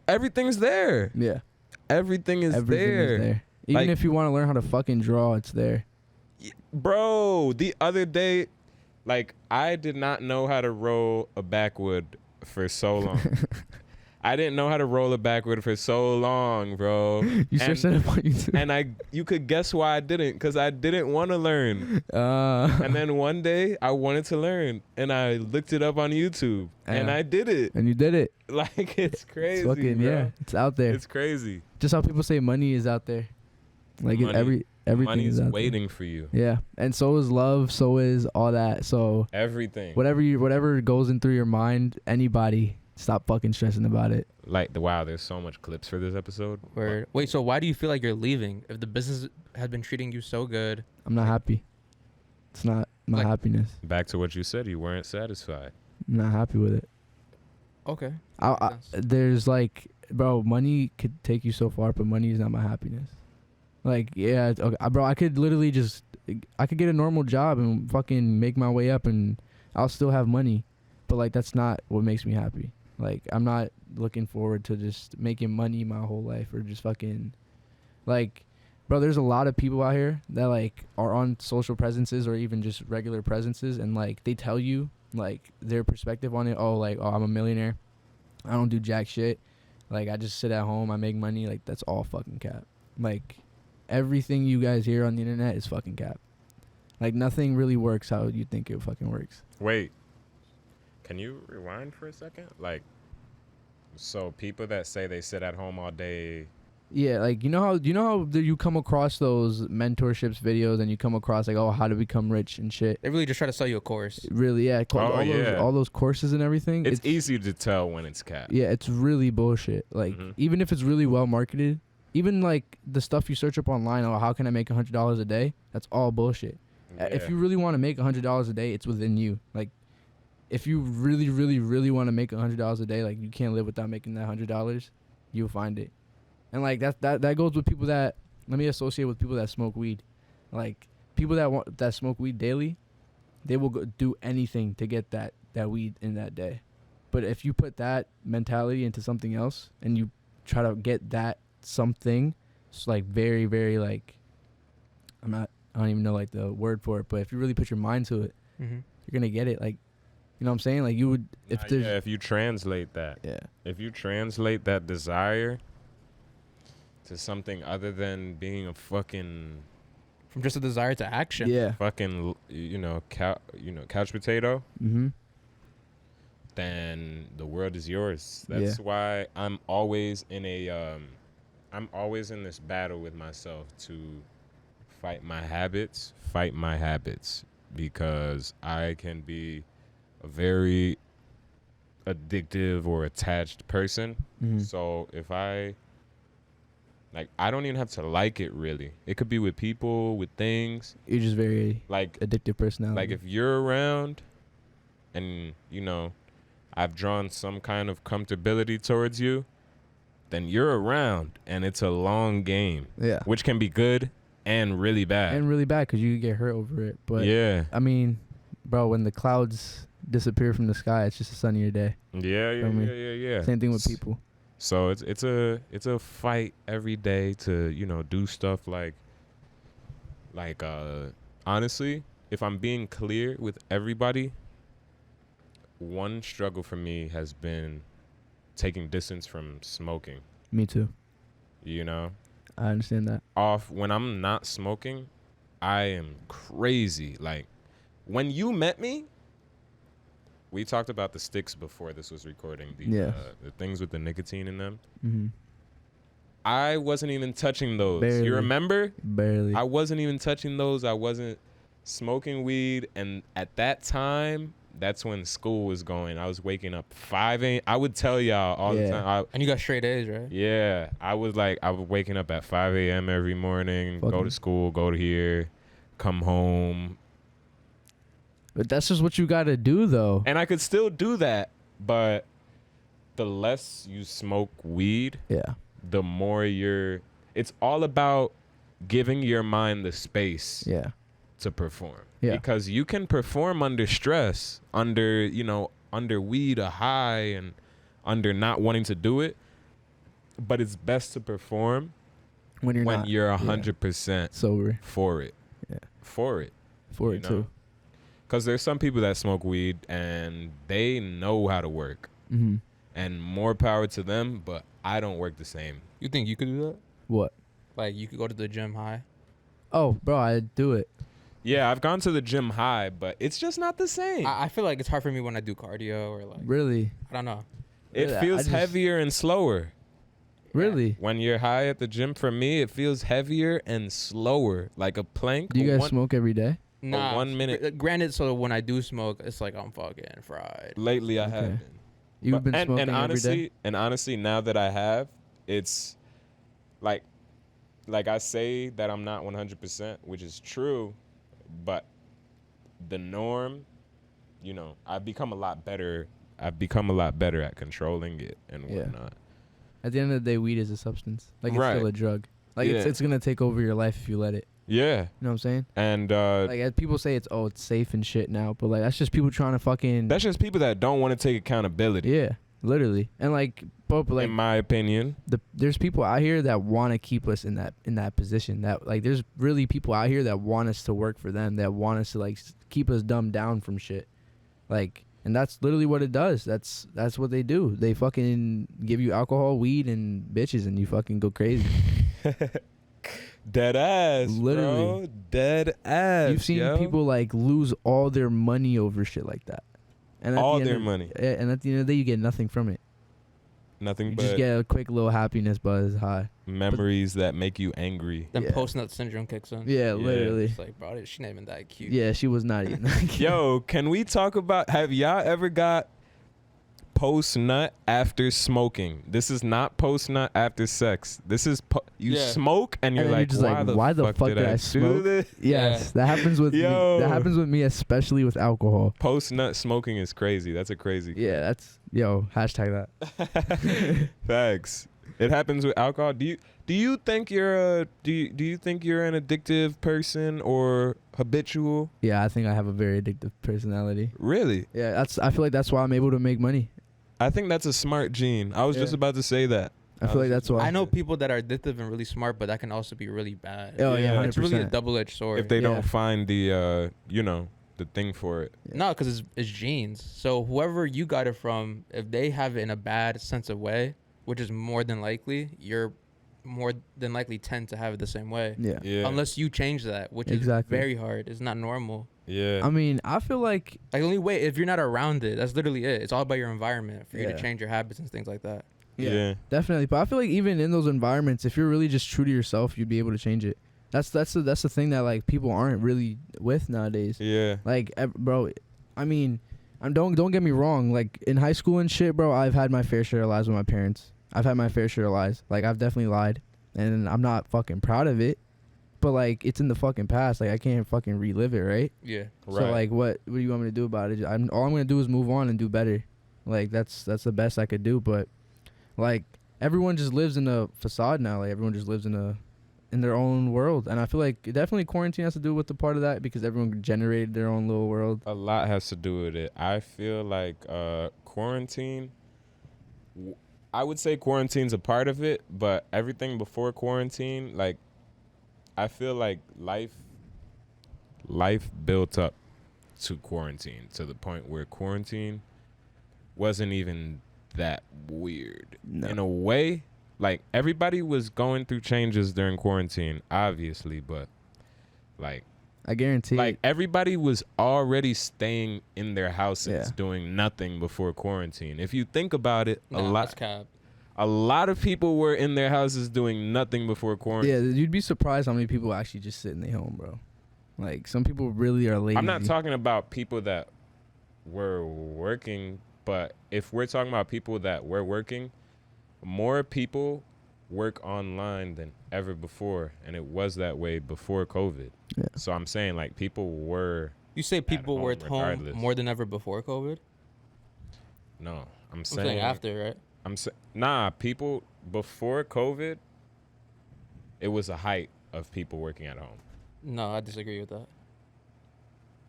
Everything's there. Yeah. Everything is Everything there. is there. Even Like- if you want to learn how to fucking draw, it's there. Bro, the other day, like, I did not know how to roll a backwood for so long. I didn't know how to roll a backward for so long, bro. You searched it up on YouTube. And you could guess why I didn't, because I didn't want to learn. And then one day I wanted to learn, and I looked it up on YouTube, and I did it. And you did it. Like, it's crazy, It's fucking, bro. yeah. It's out there. It's crazy. Just how people say money is out there. Like Money- everything Money's is out waiting for you. there. Yeah. And so is love. So is all that. So Everything. whatever goes in through your mind, anybody, stop fucking stressing about it. Like, wow, there's so much clips for this episode. Word. Wait, so why do you feel like you're leaving if the business has been treating you so good? I'm not happy. It's not my Like- happiness. Back to what you said, you weren't satisfied. I'm not happy with it. Okay. There's like, bro, money could take you so far, but money is not my happiness. Like, yeah, okay, bro, I could literally I could get a normal job and fucking make my way up and I'll still have money. But like, that's not what makes me happy. Like, I'm not looking forward to just making money my whole life or just fucking, like, bro, there's a lot of people out here that like are on social presences or even just regular presences and like they tell you like their perspective on it. Oh, like, oh, I'm a millionaire. I don't do jack shit. Like, I just sit at home. I make money. Like, that's all fucking cap. Like, everything you guys hear on the internet is fucking cap. Like, nothing really works how you think it fucking works. Wait, can you rewind for a second? Like, so people that say they sit at home all day. Yeah, like, you know how you come across those mentorships videos and you come across like, oh, how to become rich and shit. They really just try to sell you a course. Really, yeah. Oh, All those courses and everything. It's easy to tell when it's cap. Yeah, it's really bullshit. Like, Mhm. even if it's really well marketed, even like the stuff you search up online, oh, how can I make $100 a day? That's all bullshit. If Yeah. you really want to make $100 a day, it's within you. Like, if you really, really, really want to make $100 a day, like, you can't live without making that $100, you'll find it. And like that goes with people that, let me associate with people that smoke weed. Like, people that smoke weed daily, they will do anything to get that weed in that day. But if you put that mentality into something else and you try to get that something, it's like very, very like, I don't even know like the word for it, but if you really put your mind to it, Mm-hmm. you're gonna get it. Like, you know what I'm saying? Like, you would, if If you translate that, yeah. if you translate that desire to something other than being a fucking From just a desire to action. Yeah. fucking couch potato, Mm-hmm. then the world is yours. That's why I'm always in this battle with myself to fight my habits, because I can be a very addictive or attached person. Mm-hmm. So if I don't even have to like it really. It could be with people, with things. You're just very Like addictive personality. Like if you're around and, I've drawn some kind of comfortability towards you, then you're around and it's a long game. Yeah. Which can be good and really bad. And really bad because you get hurt over it. But yeah. I mean, bro, when the clouds disappear from the sky, it's just a sunnier day. Yeah. Same thing with people. So it's a fight every day to, do stuff like honestly, if I'm being clear with everybody, one struggle for me has been taking distance from smoking. Me too. I understand that. When I'm not smoking, I am crazy. Like when you met me, we talked about the sticks before this was recording. The things with the nicotine in them. Mm-hmm. I wasn't even touching those. Barely. You remember? Barely. I wasn't even touching those. I wasn't smoking weed. And at that time, that's when school was going. I was waking up 5 a.m. I would tell y'all all the time. And you got straight A's, right? Yeah. I was waking up at 5 a.m. every morning, go to school, go to here, come home. But that's just what you got to do, though. And I could still do that, but the less you smoke weed, the more it's all about giving your mind the space to perform. Yeah. Because you can perform under stress, under weed, a high, and under not wanting to do it. But it's best to perform when you're 100% sober for it. Yeah. For it too. Because there's some people that smoke weed and they know how to work. Mm-hmm. And more power to them, but I don't work the same. You think you could do that? What? Like you could go to the gym high? Oh, bro, I do it. Yeah, I've gone to the gym high, but it's just not the same. I feel like it's hard for me when I do cardio or like. Really? I don't know. It feels heavier and slower. Really? When you're high at the gym, for me, it feels heavier and slower, like a plank. Do you guys smoke every day? Nah. 1 minute. Granted, so when I do smoke, it's like I'm fucking fried. Lately, I have been. You've been smoking every day? And honestly, now that I have, it's like I say that I'm not 100%, which is true, but the norm, I've become a lot better. At controlling it and whatnot. At the end of the day, weed is a substance. Like, it's still a drug. Like, it's going to take over your life if you let it. Yeah. You know what I'm saying? And like, as people say it's safe and shit now, but like that's just people trying to fucking. That's just people that don't want to take accountability. Yeah, literally. And like, but like in my opinion, there's people out here that want to keep us in that position. That like, there's really people out here that want us to work for them. That want us to like keep us dumbed down from shit. Like, and that's literally what it does. That's what they do. They fucking give you alcohol, weed, and bitches, and you fucking go crazy. Dead ass, literally, bro. Dead ass. You've seen people like lose all their money over shit like that, and all their money. And at the end of the day, you get nothing from it. Nothing you but just get a quick little happiness buzz high. Memories that make you angry. Then post-nut syndrome kicks in. Yeah, literally. It's like, bro, she's not even that cute. Yeah, she was not even that cute. Yo, can we talk about? Have y'all ever got post-nut after smoking? This is not post-nut after sex. This is you smoke and you're like, just why the fuck did I smoke? This? Yes, that happens with me. That happens with me, especially with alcohol. Post-nut smoking is crazy. That's a crazy. Yeah, that's hashtag that. Facts. It happens with alcohol. Do you think you're an addictive person or habitual? Yeah, I think I have a very addictive personality. Really? Yeah, I feel like that's why I'm able to make money. I think that's a smart gene. I was just about to say that. I feel like that's why. I know people that are addictive and really smart, but that can also be really bad. Oh yeah, 100%. It's really a double-edged sword. If they don't find the the thing for it. Yeah. No, because it's genes. So whoever you got it from, if they have it in a bad sense of way, which is more than likely, you're more than likely tend to have it the same way. Yeah. Yeah. Unless you change that, which Exactly. is very hard. It's not normal. Yeah. I mean, I feel like Like, the only way, if you're not around it, that's literally it. It's all about your environment for you to Yeah. change your habits and things like that. Yeah. definitely. But I feel like even in those environments, if you're really just true to yourself, you'd be able to change it. That's the thing that like people aren't really with nowadays. Yeah. Like, bro, I mean, don't get me wrong. Like in high school and shit, bro, I've had my fair share of lies with my parents. I've had my fair share of lies. Like I've definitely lied, and I'm not fucking proud of it. But like it's in the fucking past. Like I can't fucking relive it, right? Yeah. Right. So like, what do you want me to do about it? All I'm gonna do is move on and do better. Like that's the best I could do. But like everyone just lives in a facade now. Like everyone just lives in their own world, and I feel like definitely quarantine has to do with the part of that because everyone generated their own little world. A lot has to do with it. I feel like quarantine. I would say quarantine's a part of it, but everything before quarantine, like, I feel like life built up to quarantine to the point where quarantine wasn't even that weird. No. In a way, like everybody was going through changes during quarantine, obviously, but like I guarantee. like everybody was already staying in their houses Yeah. doing nothing before quarantine. If you think about it, Nah, that's cap. a lot of people were in their houses doing nothing before quarantine. Yeah, you'd be surprised how many people actually just sit in their home, bro. Like some people really are lazy. I'm not talking about people that were working, but if we're talking about people that were working, more people work online than ever before, and it was that way before COVID. Yeah. So I'm saying like people were You say people home were at home regardless. more than ever before COVID? no. I'm I'm saying saying after, right? Nah, people before COVID, it was a height of people working at home. No, I disagree with that.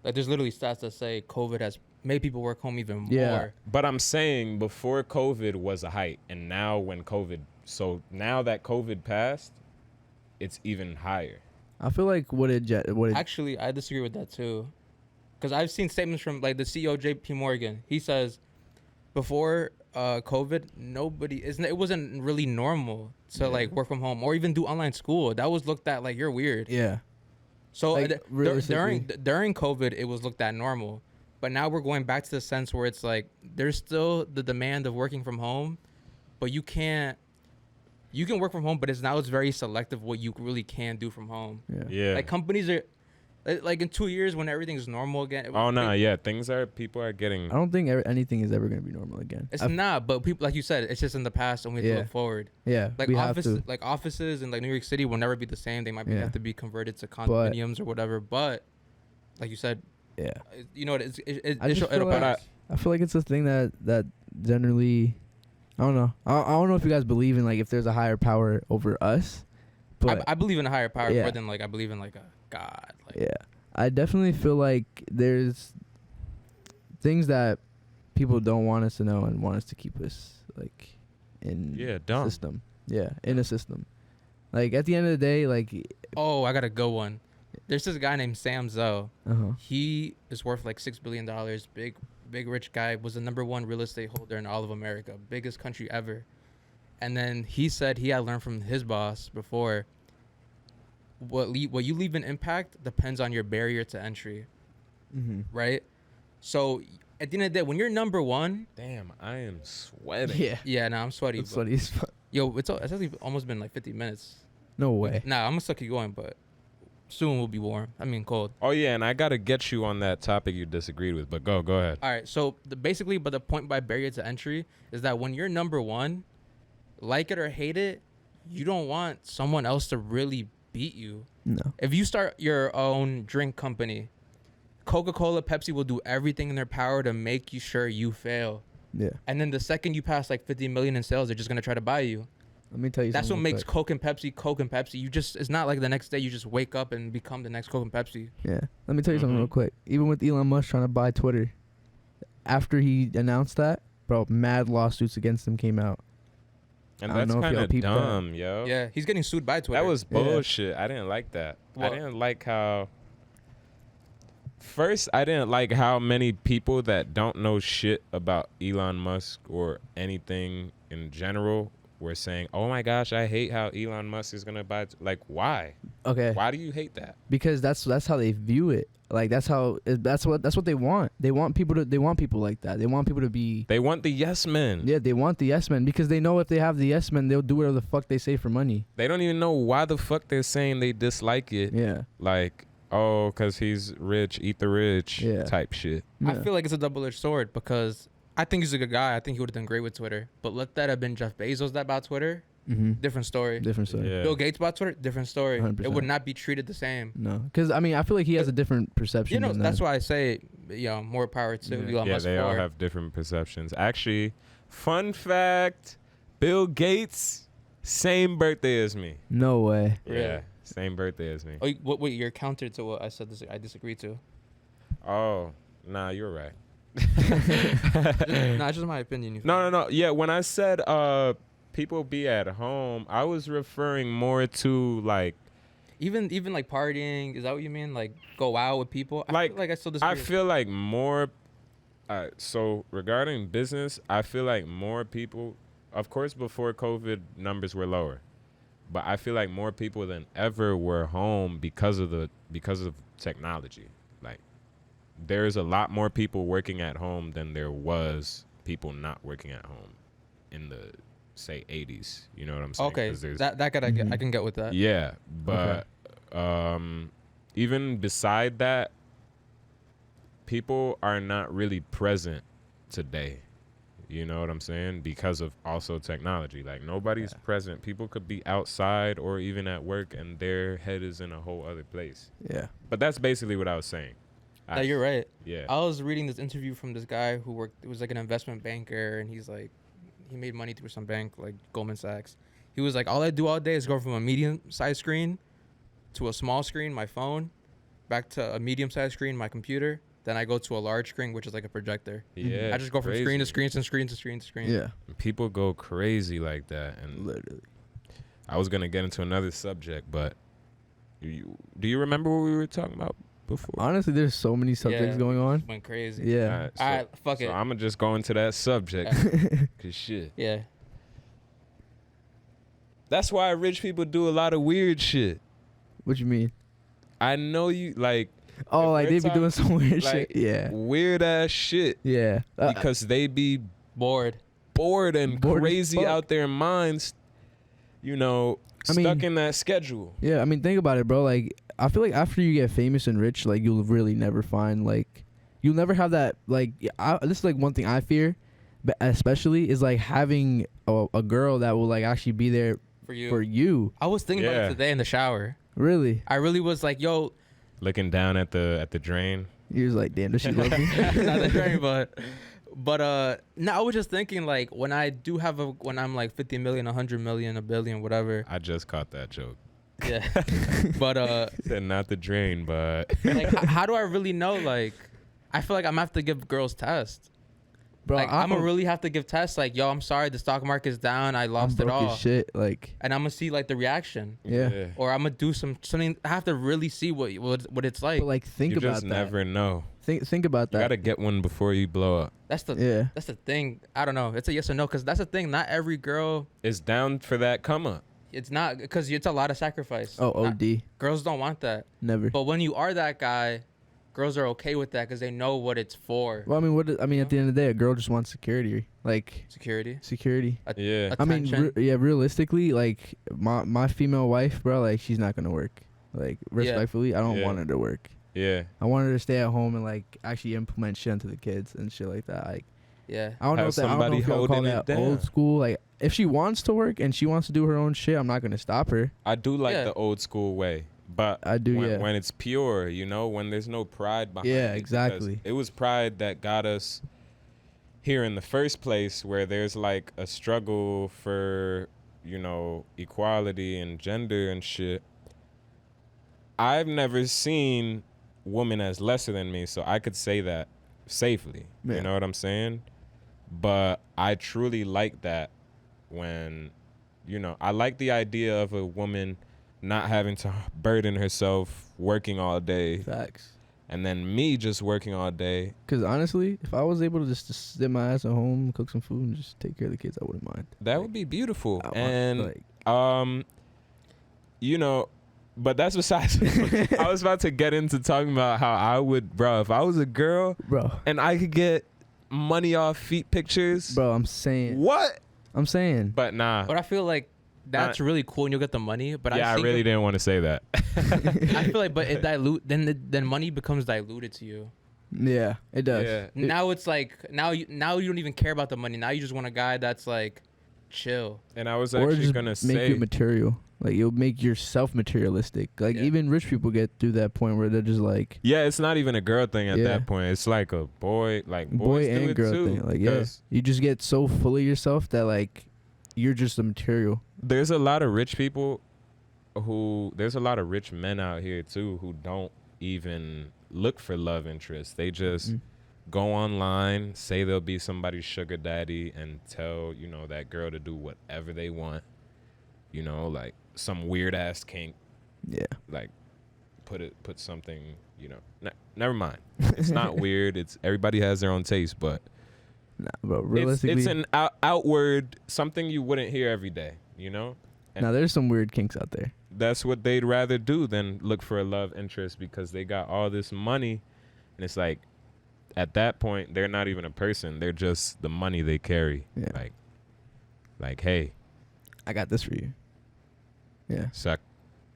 Like, there's literally stats that say COVID has made people work home even more. Yeah. But I'm saying before COVID was a height, and now now that COVID passed, it's even higher. I feel like what it Actually, I disagree with that too, because I've seen statements from like the CEO J.P. Morgan. He says before COVID, it wasn't really normal to like work from home or even do online school. That was looked at like you're weird. yeah. So Like, realistically. during COVID, it was looked at normal, but now we're going back to the sense where it's like there's still the demand of working from home, but you can work from home, but it's very selective what you really can do from home. Yeah. Yeah. Like companies are like in 2 years when everything's normal again. Oh no, yeah, people are getting. I don't think anything is ever gonna be normal again. It's not, but people, like you said, it's just in the past and we have to Yeah. look forward. Yeah. Like we have to. offices in like New York City will never be the same. They might Yeah. have to be converted to condominiums or whatever. But like you said, Yeah. you know, I just it'll feel like- pass. I feel like it's a thing that generally, I don't know. I don't know if you guys believe in like if there's a higher power over us, but I believe in a higher power Yeah. more than like I believe in like a God. Like, yeah, I definitely feel like there's things that people don't want us to know and want us to keep us like in Yeah, a dumb. system. Yeah, in a system. Like at the end of the day, like Oh, I got a good one. There's this guy named Sam Zoe. uh-huh. He is worth like $6 billion. Big rich guy. Was the #1 real estate holder in all of America. Biggest country ever. And then he said he had learned from his boss before. What you leave an impact depends on your barrier to entry, Mm-hmm. right? So at the end of the day, when you're #1, Damn, I am sweating. Yeah, yeah, nah, I'm sweaty. it's but- funny as fuck. Yo, it's actually almost been like 50 minutes. No way. Nah, I'm gonna still keep going, but soon we'll be warm. I mean, cold. Oh yeah, and I gotta get you on that topic you disagreed with, but go ahead. All right, so but the point by barrier to entry is that when you're #1, like it or hate it, you don't want someone else to really beat you. No. If you start your own drink company, Coca-Cola, Pepsi will do everything in their power to make you sure you fail. Yeah. And then the second you pass like 50 million in sales, they're just gonna try to buy you. Let me tell you That's what something. makes Coke and Pepsi. It's not like the next day you just wake up and become the next Coke and Pepsi. Yeah. Let me tell you something real Mhm. quick. Even with Elon Musk trying to buy Twitter, after he announced that, bro, mad lawsuits against him came out. And I don't that's know if kind y'all of peeped that. dumb, yo. Yeah, he's getting sued by Twitter. That was Yeah. bullshit. I didn't like that. Well- I didn't like how. First, I didn't like how many people that don't know shit about Elon Musk or anything in general were saying, "Oh my gosh, I hate how Elon Musk is gonna buy." Like, why? Okay. Why do you hate that? Because that's how they view it. Like that's what they want. They want people like that. They want people to be. They want the yes men. Yeah, they want the yes men because they know if they have the yes men, they'll do whatever the fuck they say for money. They don't even know why the fuck they're saying they dislike it. Yeah. Like, oh, cause he's rich, eat the rich, Yeah. type shit. Yeah. I feel like it's a double-edged sword because I think he's a good guy. I think he would have done great with Twitter. But let that have been Jeff Bezos that bought Twitter. Different story. Different story. Yeah. Bill Gates bought Twitter. Different story. 100%. It would not be treated the same. No, because I mean, I feel like he has a different perception. You know, than that's that. why I say, more power to Yeah. Elon Yeah, Musk. they all for- have different perceptions. Actually, fun fact: Bill Gates, same birthday as me. No way. Really? Yeah, same birthday as me. Oh, wait, you're counter to what I said. I disagree to. Oh, nah, you're right. Nah, it's just my opinion. You feel me? No. Yeah, when I said people be at home, I was referring more to like Even like partying. Is that what you mean? Like go out with people? Like, I feel like I still disagree. I feel like more. So regarding business, I feel like more people. Of course, before COVID, numbers were lower, but I feel like more people than ever were home because of technology. Like, there's a lot more people working at home than there was people not working at home in the say 80s. You know what I'm saying? Okay, 'Cause there's- that I can get with that. yeah, but even beside that, people are not really present today. You know what I'm saying? Because of also technology. Like, nobody's present. People could be outside or even at work and their head is in a whole other place. Yeah. But that's basically what I was saying. No, you're right. Yeah. I was reading this interview from this guy who worked. It was like an investment banker, and he's like, he made money through some bank like Goldman Sachs. He was like, all I do all day is go from a medium-sized screen to a small screen, my phone, back to a medium-sized screen, my computer. Then I go to a large screen, which is like a projector. Yeah. I just go from crazy. screen to screen to screen to screen to screen. Yeah. People go crazy like that. And Literally. I was going to get into another subject, but do you remember what we were talking about before? Honestly, there's so many subjects Yeah. going on. Went crazy. Yeah. So, All right, fuck so it. I'm going to just go into that subject. Because shit. Yeah. That's why rich people do a lot of weird shit. What you mean? I know you, like, Oh, if like we're they be doing talking, some weird like, shit. Yeah. weird ass shit. Yeah. Because they be Bored. bored and Bored as crazy fuck. out their minds, I stuck mean- in that schedule. Yeah, I mean, think about it, bro. Like, I feel like after you get famous and rich, like, you'll really never find, like, you'll never have that, like, this is, like, one thing I fear, but especially is, like, having a girl that will, like, actually be there For you. for you. I was thinking about Yeah. it today in the shower. Really. I really was like, yo, Looking down at the drain. You're just like, damn, does she love me? not the dream, but no, I was just thinking like when I do have when I'm like 50 million, 100 million, a billion, whatever. I just caught that joke. Yeah. But Said not the drain, but like how do I really know? Like, I feel like I'm gonna have to give girls tests. Bro, Like I'm gonna really have to give tests. Like, yo, I'm sorry, the stock market's down. I I'm lost it broke all. as shit. Like, And I'm gonna see like the reaction, yeah. or I'm gonna do something. I have to really see what it's like. But, like, think you about just that. never know. Think about You that. gotta get one before you blow up. That's the Yeah. that's the thing. I don't know. It's a yes or no because that's the thing. Not every girl. It's down for that come up. It's not because it's a lot of sacrifice. Oh, Not- OD. girls don't want that. Never. But when you are that guy, girls are okay with that because they know what it's for. Well, I mean, at the end of the day, a girl just wants security. Like, Security. security. Yeah. I mean, Attention. realistically, like, my female wife, bro, like, she's not gonna work. Like, respectfully, I don't Yeah. want her to work. Yeah. I want her to stay at home and, like, actually implement shit into the kids and shit like that. Like, Yeah. I don't know Have if that, I don't know somebody if y'all call holding that it old down. school. Like, if she wants to work and she wants to do her own shit, I'm not gonna stop her. I do like Yeah. the old school way. But I do, when, yeah. when it's pure, when there's no pride behind Yeah, it. exactly. Because it was pride that got us here in the first place, where there's like a struggle for, equality and gender and shit. I've never seen women as lesser than me, so I could say that safely. Yeah. You know what I'm saying? But I truly like that when, I like the idea of a woman not having to burden herself working all day, Facts. and then me just working all day. Because honestly, if I was able to just sit my ass at home, cook some food, and just take care of the kids, I wouldn't mind. That would be beautiful. I want, And like, you know, but that's besides. I was about to get into talking about how I would, bro, if I was a girl, bro, and I could get money off feet pictures. bro, I'm saying. What? I'm saying. But nah. But I feel like that's really cool and you'll get the money. But Yeah, I think really didn't want to say that. I feel like, but it then money becomes diluted to you. Yeah, it does. Yeah. Now it's like now you don't even care about the money. Now you just want a guy that's like chill. And I was Or actually just gonna make say, you material. Like, you'll make yourself materialistic. Like, Yeah. even rich people get to that point where they're just like, yeah, it's not even a girl thing at Yeah. that point. It's like a boy, like boy boys do and it girl too, thing. Like, yeah. because You just get so full of yourself that, like, you're just a material. there's a lot of rich people there's a lot of rich men out here too who don't even look for love interest. They just go online, say they'll be somebody's sugar daddy, and tell, you know, that girl to do whatever they want. You know, like some weird ass kink, Yeah. like put something, you know. Never mind. It's not weird. It's everybody has their own taste, but Nah, bro, realistically. it's an outward something you wouldn't hear every day, you know? Now, there's some weird kinks out there. That's what they'd rather do than look for a love interest, because they got all this money, and it's like at that point they're not even a person. They're just the money they carry. Yeah. Like, hey, I got this for you. Yeah. suck.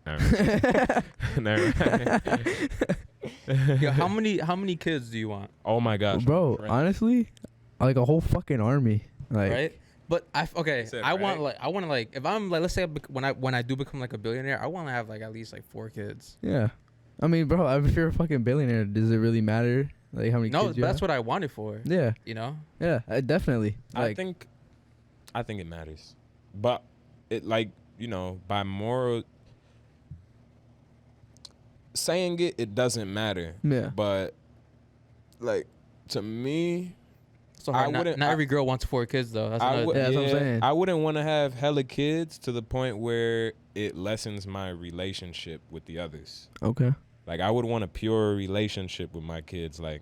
Never mind. Yo, how many kids do you want? Oh my gosh, Bro, right. honestly, like a whole fucking army. Like, Right? But Said, I want right? like if I'm like, let's say when I do become like a billionaire, I want to have like at least like 4 kids. yeah. I mean, bro, if you're a fucking billionaire, does it really matter? Like, how many No, kids you but that's have? what I wanted for. Yeah. You know? Yeah, definitely. I Like, think it matters, but it, like, you know, by moral saying it doesn't matter. yeah. But like, to me, So I not wouldn't- not I- every girl wants 4 kids though. That's I another would, thing. Yeah, that's what I'm saying. I wouldn't want to have hella kids to the point where it lessens my relationship with the others. Okay. Like, I would want a pure relationship with my kids. Like,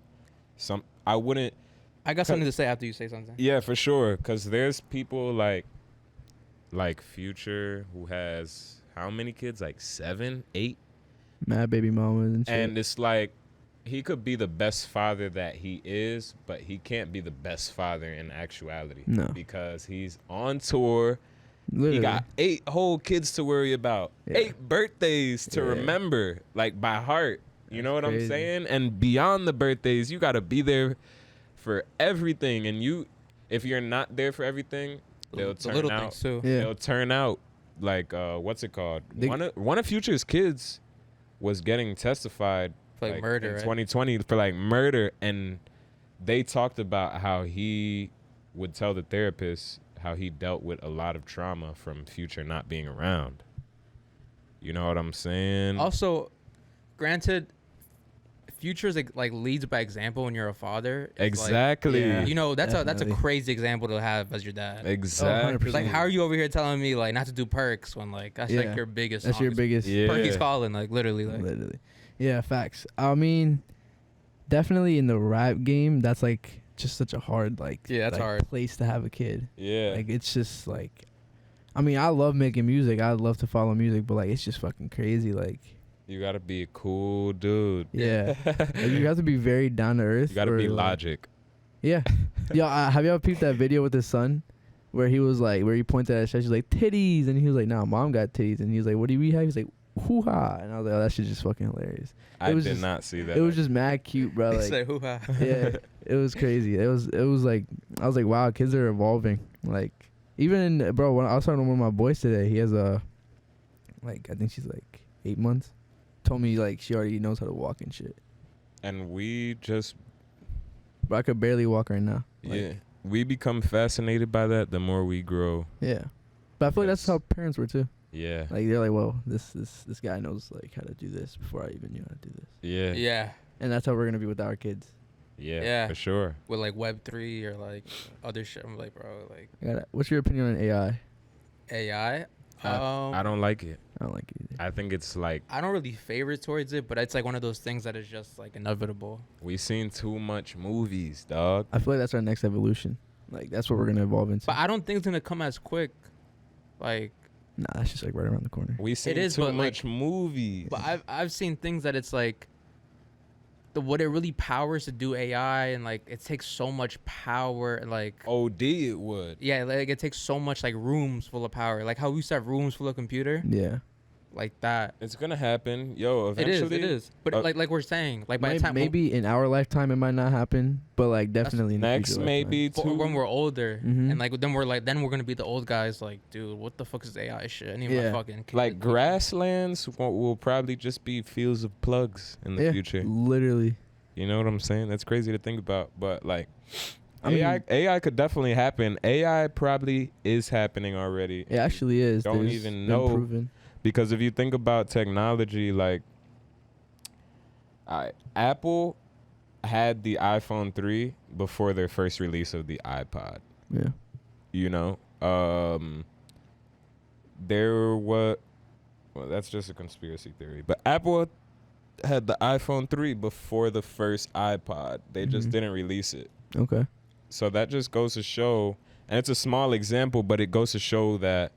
I wouldn't. I got something to say after you say something. Yeah, for sure. Cause there's people like Future who has how many kids? Like 7, 8. Mad baby mamas and shit. And it's like, he could be the best father that he is, but he can't be the best father in actuality. No. Because he's on tour. Literally. He got 8 whole kids to worry about. Yeah. 8 birthdays to Yeah. remember, like, by heart. You know what I'm crazy. saying? And beyond the birthdays, you got to be there for everything. And if you're not there for everything, they'll The turn little out. things too. Yeah. They'll turn out like, what's it called? They- One of Future's kids was getting testified For, like, murder, in right? 2020 for like murder, and they talked about how he would tell the therapist how he dealt with a lot of trauma from Future not being around. You know what I'm saying? Also, granted, Future's like leads by example when you're a father. It's like, Exactly. Yeah. you know, that's a Definitely. crazy example to have as your dad. Exactly. 100%. Like, how are you over here telling me like not to do perks when like that's Yeah. like your biggest? That's your strongest- biggest. Yeah. Perky's calling, like literally, like Literally. Yeah, facts. I mean, definitely in the rap game, that's like just such a hard Yeah, that's hard. place to have a kid. Yeah. Like, it's just like, I mean, I love making music. I love to follow music, but like, it's just fucking crazy. Like, You gotta be a cool dude. yeah, like, you have to be very down to earth. You gotta or, be like- logic. Yeah. Yo, have you ever peeped that video with his son? Where he was like, where he pointed at his chest, he's like, titties. And he was like, nah, mom got titties. And he was like, what do we have? He's like, hoo ha. And I was like, oh, that shit's just fucking hilarious. I was did just- not see that. It was just mad cute, bro. It's Like, like, hoo-ha. yeah, it was crazy. It was like, I was like, wow, kids are evolving. Like, even, bro, when I was talking to one of my boys today, he has I think she's like 8 months. Told me, like, she already knows how to walk and shit. And we just, But I could barely walk right now. Like, yeah, we become fascinated by that the more we grow. Yeah. But I feel like that's how parents were too. Yeah. Like, they're like, well, this guy knows like how to do this before I even knew how to do this. Yeah. Yeah, And that's how we're gonna be with our kids. Yeah. Yeah. For sure. with like Web3 or like other shit. I'm like, bro, like What's your opinion on AI? AI. I don't like it. I don't like it either. I think it's like I don't really favor towards it, but it's like one of those things that is just like inevitable. we seen too much movies, dog. I feel like that's our next evolution. Like that's what we're gonna evolve into. But I don't think it's gonna come as quick. Like, Nah, that's just like right around the corner. We seen is, too but, much like, movies. but I've seen things that it's like what it really powers to do AI, and like it takes so much power, and like OD it would. yeah, like it takes so much like rooms full of power. Like how we used to have rooms full of computer, Yeah. like that. It's gonna happen, yo. Eventually, It is. But like we're saying, like by the time Maybe in our lifetime it might not happen, but like definitely in the next future maybe when too. we're older, Mhm. and like then we're gonna be the old guys. Like, dude, what the fuck is AI shit? I need Yeah. my fucking Like grasslands will probably just be fields of plugs in the Yeah, future. literally. You know what I'm saying? That's crazy to think about. But like, I mean- AI could definitely happen. AI probably is happening already. It actually is. Don't There's even been know. proven. Because if you think about technology, like, Apple had the iPhone 3 before their first release of the iPod. Yeah. You know, there was, well, that's just a conspiracy theory. But Apple had the iPhone 3 before the first iPod. They just Mhm. didn't release it. Okay. So that just goes to show, and it's a small example, but it goes to show that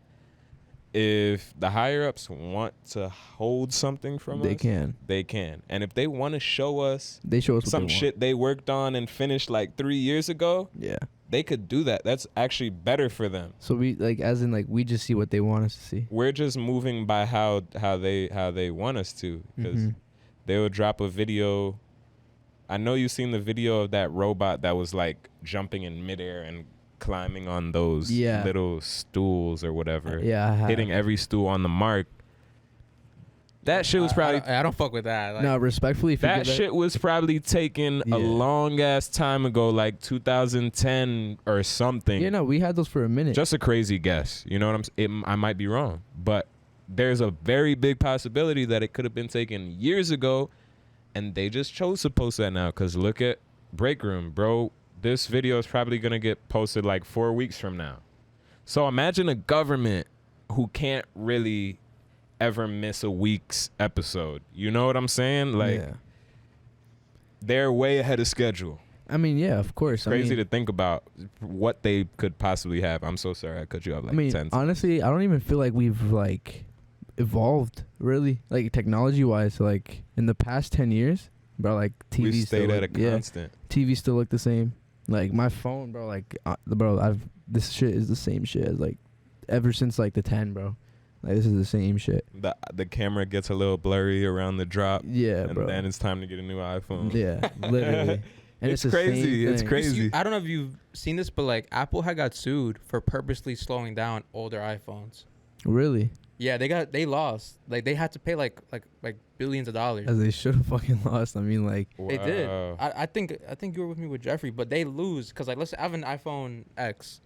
if the higher ups want to hold something from us, They can. they can. And if they want to show us They show us what some they want. shit they worked on and finished like 3 years ago, Yeah. they could do that. That's actually better for them. So we like, as in like, we just see what they want us to see. We're just moving by how they want us to, because Mhm. they will drop a video. I know you've seen the video of that robot that was like jumping in midair and climbing on those Yeah. little stools or whatever, Yeah. I have. hitting every stool on the mark. That shit was probably I don't fuck with that. Like, No, respectfully, if you that get shit was probably taken Yeah. a long ass time ago, like 2010 or something. Yeah, no, we had those for a minute. Just a crazy guess. You know what I'm saying? I might be wrong, but there's a very big possibility that it could have been taken years ago, and they just chose to post that now. Cause look at Break Room, bro. This video is probably gonna get posted like 4 weeks from now. So imagine a government who can't really ever miss a week's episode. You know what I'm saying? Like, yeah. they're way ahead of schedule. I mean, yeah, of course. Crazy to think about what they could possibly have. I'm so sorry I cut you off like 10 times. Honestly, I don't even feel like we've like evolved really, like technology wise. Like in the past 10 years, bro, like TV We stayed still at a look, yeah, constant. TV still look the same. Like my phone, bro, like this shit is the same shit as like ever since like the 10, bro. Like this is the same shit. The camera gets a little blurry around the drop, Yeah, and bro. then it's time to get a new iPhone. Yeah, literally. And It's the crazy. same It's thing. crazy. I don't know if you've seen this, but like Apple had got sued for purposely slowing down older iPhones. Really, Yeah, they lost. Like they had to pay like billions of dollars. as they should have fucking lost. I mean, like, They did. Wow. I think you were with me with Jeffrey, but they lose because like let's say I have an iPhone X,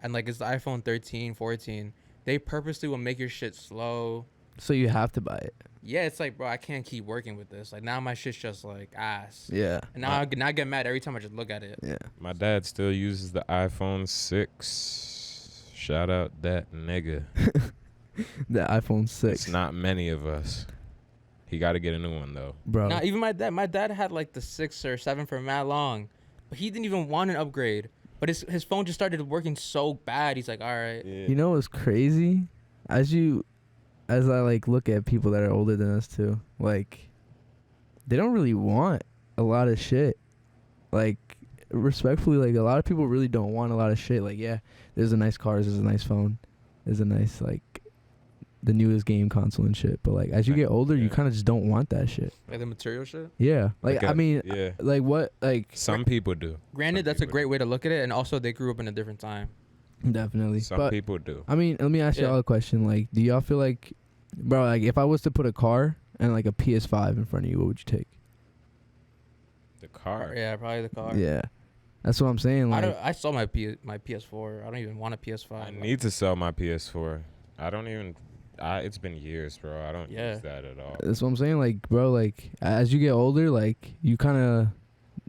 and like it's the iPhone 13, 14. They purposely will make your shit slow. so you have to buy it. Yeah, it's like, bro, I can't keep working with this. Like now my shit's just like ass. Yeah, And now I get mad every time I just look at it. yeah. My dad still uses the iPhone 6. Shout out that nigga. The iPhone 6, It's not many of us. He got to get a new one though. bro. Nah, even my dad. My dad had like the 6 or 7 for mad long, but he didn't even want an upgrade. But his phone just started working so bad. He's like, all right. You know what's crazy? As I like look at people that are older than us too, like they don't really want a lot of shit. Like respectfully, like a lot of people really don't want a lot of shit. Like yeah, there's a nice cars, there's a nice phone, there's a nice like the newest game console and shit. But like as you get older, you Yeah. kind of just don't want that shit. Like the material shit. Yeah, like I mean, yeah. like what, like Some people do. Granted, Some that's a people great way to look at it, and also they grew up in a different time. definitely. Some But people do. I mean, let me ask Yeah. y'all a question. Like, do y'all feel like, bro, like if I was to put a car and like a PS5 in front of you, what would you take? The car. Yeah, probably the car. Yeah, that's what I'm saying. Like, I saw my PS4. I don't even want a PS5. I need to sell my PS4. I don't even. It's been years, bro. I don't Yeah. use that at all. that's what I'm saying. Like, bro, like as you get older, like you kind of,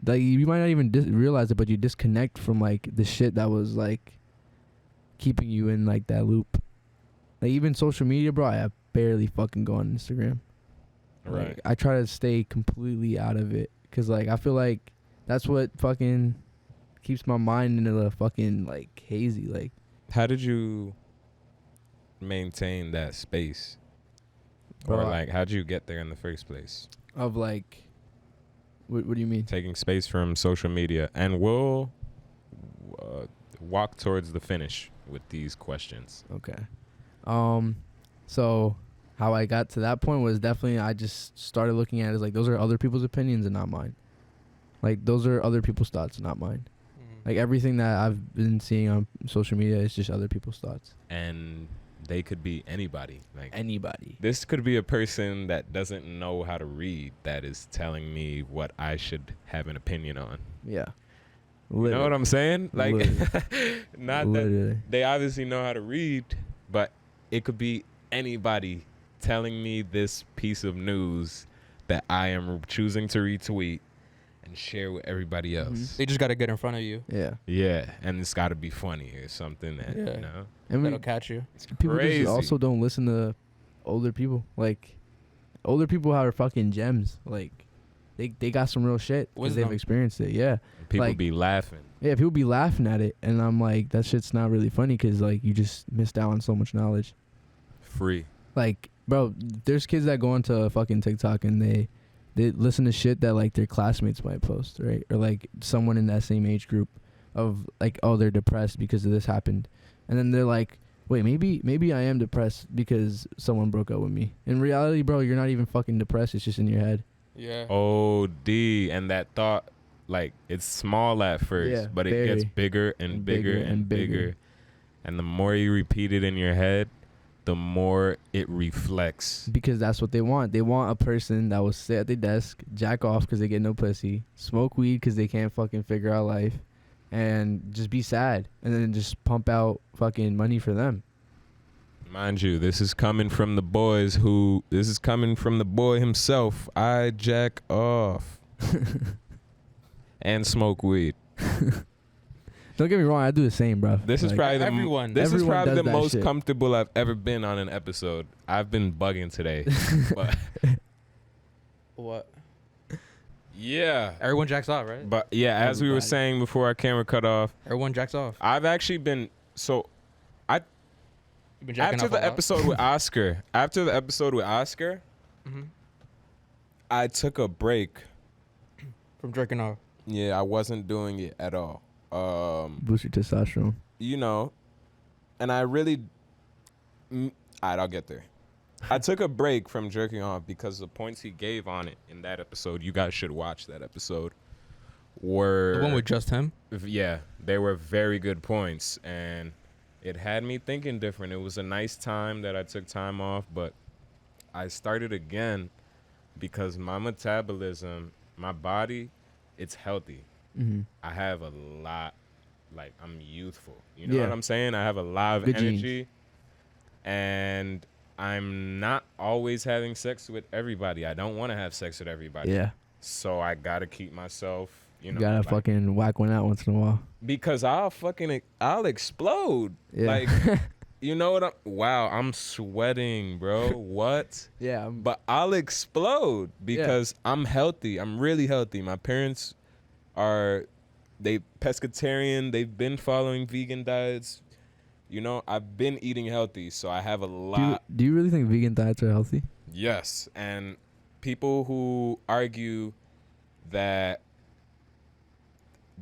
like you might not even realize it, but you disconnect from like the shit that was like keeping you in like that loop. Like even social media, bro, I barely fucking go on Instagram. Right. Like, I try to stay completely out of it, cause like I feel like that's what fucking keeps my mind in the fucking like hazy. Like, How did you maintain that space? bro, Or like, how'd you get there in the first place? of like, what do you mean? Taking space from social media. And we'll walk towards the finish with these questions. Okay. So how I got to that point was definitely I just started looking at it as like those are other people's opinions and not mine. Like those are other people's thoughts, not mine. Like everything that I've been seeing on social media is just other people's thoughts. And they could be anybody. Like Anybody. this could be a person that doesn't know how to read that is telling me what I should have an opinion on. Yeah. You know what I'm saying? Like, not that Literally. they obviously know how to read, but it could be anybody telling me this piece of news that I am choosing to retweet and share with everybody else. They just got to get in front of you. Yeah. Yeah, and it's got to be funny or something that, Yeah. you know, And That'll catch you. it's people crazy. just also don't listen to older people. Like older people are fucking gems. Like they got some real shit because they've Wisdom. experienced it. Yeah. People like- be laughing. Yeah, people be laughing at it, and I'm like, that shit's not really funny because like you just missed out on so much knowledge. Free. Like, bro, there's kids that go onto fucking TikTok and they listen to shit that like their classmates might post, right? Or like someone in that same age group of like, oh, they're depressed because of this happened, and then they're like, wait, maybe I am depressed because someone broke up with me. In reality, bro, you're not even fucking depressed. It's just in your head. Yeah. OD. And that thought, like, it's small at first, Yeah, but it gets very. bigger and bigger and bigger. bigger. And the more you repeat it in your head, the more it reflects. Because that's what they want. They want a person that will sit at their desk, jack off because they get no pussy, smoke weed because they can't fucking figure out life, and just be sad, and then just pump out fucking money for them. Mind you, this is coming from the boys who, this is coming from the boy himself. I jack off and smoke weed. Don't get me wrong, I do the same, bro. This is Like, probably everyone This is everyone probably does the that most shit. comfortable I've ever been on an episode. I've been bugging today, but What? yeah. Everyone jacks off, right? But yeah, as we were Everybody. saying before our camera cut off, Everyone jacks off. I've actually been You've been jacking after off the a lot? episode with Oscar. After the episode with Oscar, Mhm. I took a break. From jerking off. Yeah, I wasn't doing it at all. boost your testosterone. You know, and I really, alright, I'll get there. I took a break from jerking off because the points he gave on it in that episode, you guys should watch that episode, were The one with just him? yeah, they were very good points, and it had me thinking different. It was a nice time that I took time off, but I started again because my metabolism, my body, it's healthy. Mm-hmm. I have a lot, like, I'm youthful. You know Yeah. what I'm saying? I have a lot of Good genes. energy, and I'm not always having sex with everybody. I don't want to have sex with everybody. Yeah, So I got to keep myself, you you know. gotta like- fucking whack one out once in a while. because I'll explode. Yeah. Like, you know what I'm sweating, bro. What? Yeah, But I'll explode because I'm healthy. I'm really healthy. My parents are pescatarian. They've been following vegan diets. You know, I've been eating healthy, so I have a lot. do you really think vegan diets are healthy? Yes, and people who argue that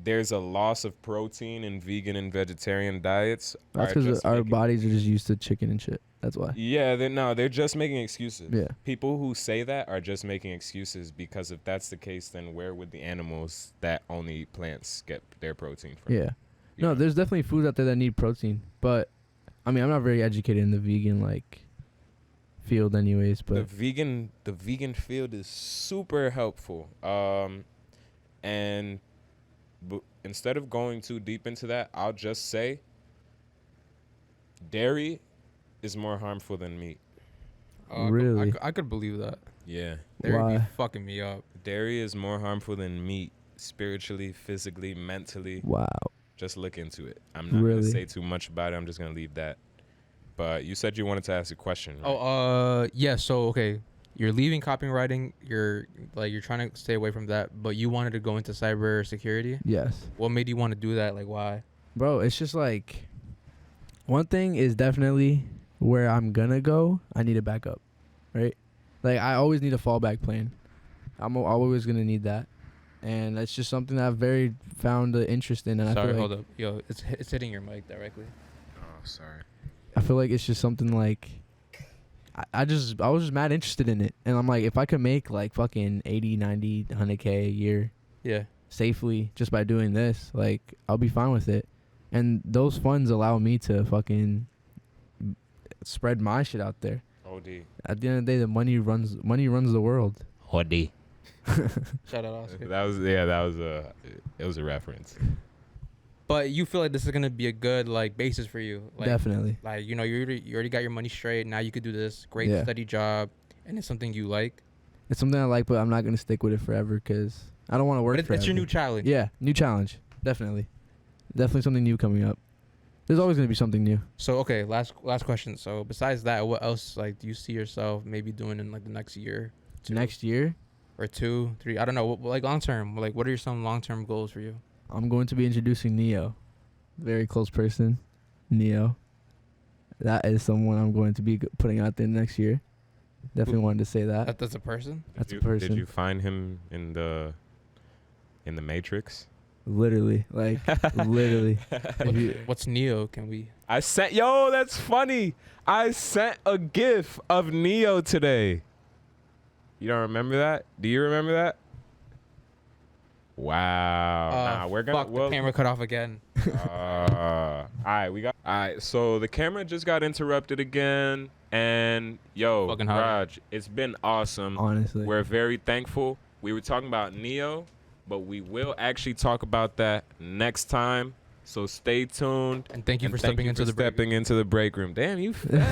there's a loss of protein in vegan and vegetarian diets That's are because just our making- bodies are just used to chicken and shit. That's why. Yeah, they're just making excuses. Yeah. People who say that are just making excuses because if that's the case, then where would the animals that only eat plants get their protein from? Yeah. You No, know? there's definitely foods out there that need protein, but I mean, I'm not very educated in the vegan like field, anyways. the But vegan field is super helpful. And instead of going too deep into that, I'll just say dairy is more harmful than meat. Really? I could believe that. Yeah. They would be Why? fucking me up. Dairy is more harmful than meat, spiritually, physically, mentally. wow. Just look into it. I'm not going Really? to say too much about it. I'm just going to leave that. but you said you wanted to ask a question. Right? Yeah. So okay, you're leaving copywriting. You're trying to stay away from that, but you wanted to go into cyber security. Yes. What made you want to do that? Like, why? Bro, it's just like, one thing is definitely where I'm gonna go, I need a backup, right? Like, I always need a fallback plan. I'm always gonna need that, and it's just something that I've very found an interest in. And Sorry, I feel hold like, up. Yo, it's hitting your mic directly. Oh, sorry. I feel like it's just something like, I was just mad interested in it, and I'm like, if I could make like fucking 80, 90, 100K a year Yeah. safely just by doing this, like, I'll be fine with it. And those funds allow me to fucking spread my shit out there. OD. At the end of the day, the money runs the world. OD. Shout out Oscar. It was a reference. But you feel like this is gonna be a good like basis for you. Like, Definitely. Like, you know, you already got your money straight. Now you could do this great Yeah. steady job, and it's something you like. It's something I like, but I'm not gonna stick with it forever because I don't want to work But forever. it's your new challenge. Yeah, new challenge. Definitely something new coming up. There's always gonna be something new. So okay, last question. So besides that, what else like do you see yourself maybe doing in like the next year? Next year, or 2, 3? I don't know. Like long term. Like what are some long term goals for you? I'm going to be introducing Neo. Very close person, Neo. That is someone I'm going to be putting out there next year. Definitely wanted to say that. That's a person. That's a person. Did you find him in the Matrix? Literally, like, literally. If you- What's Neo? Can we? That's funny. I sent a GIF of Neo today. You don't remember that? Do you remember that? Wow. We're gonna. Fuck, the camera cut off again. All right. So the camera just got interrupted again, and Fucking hot. Raj, it's been awesome. honestly, We're very thankful. We were talking about Neo, but we will actually talk about that next time. So stay tuned. And thank you And for stepping into the break. stepping into the break room. Damn, you fat.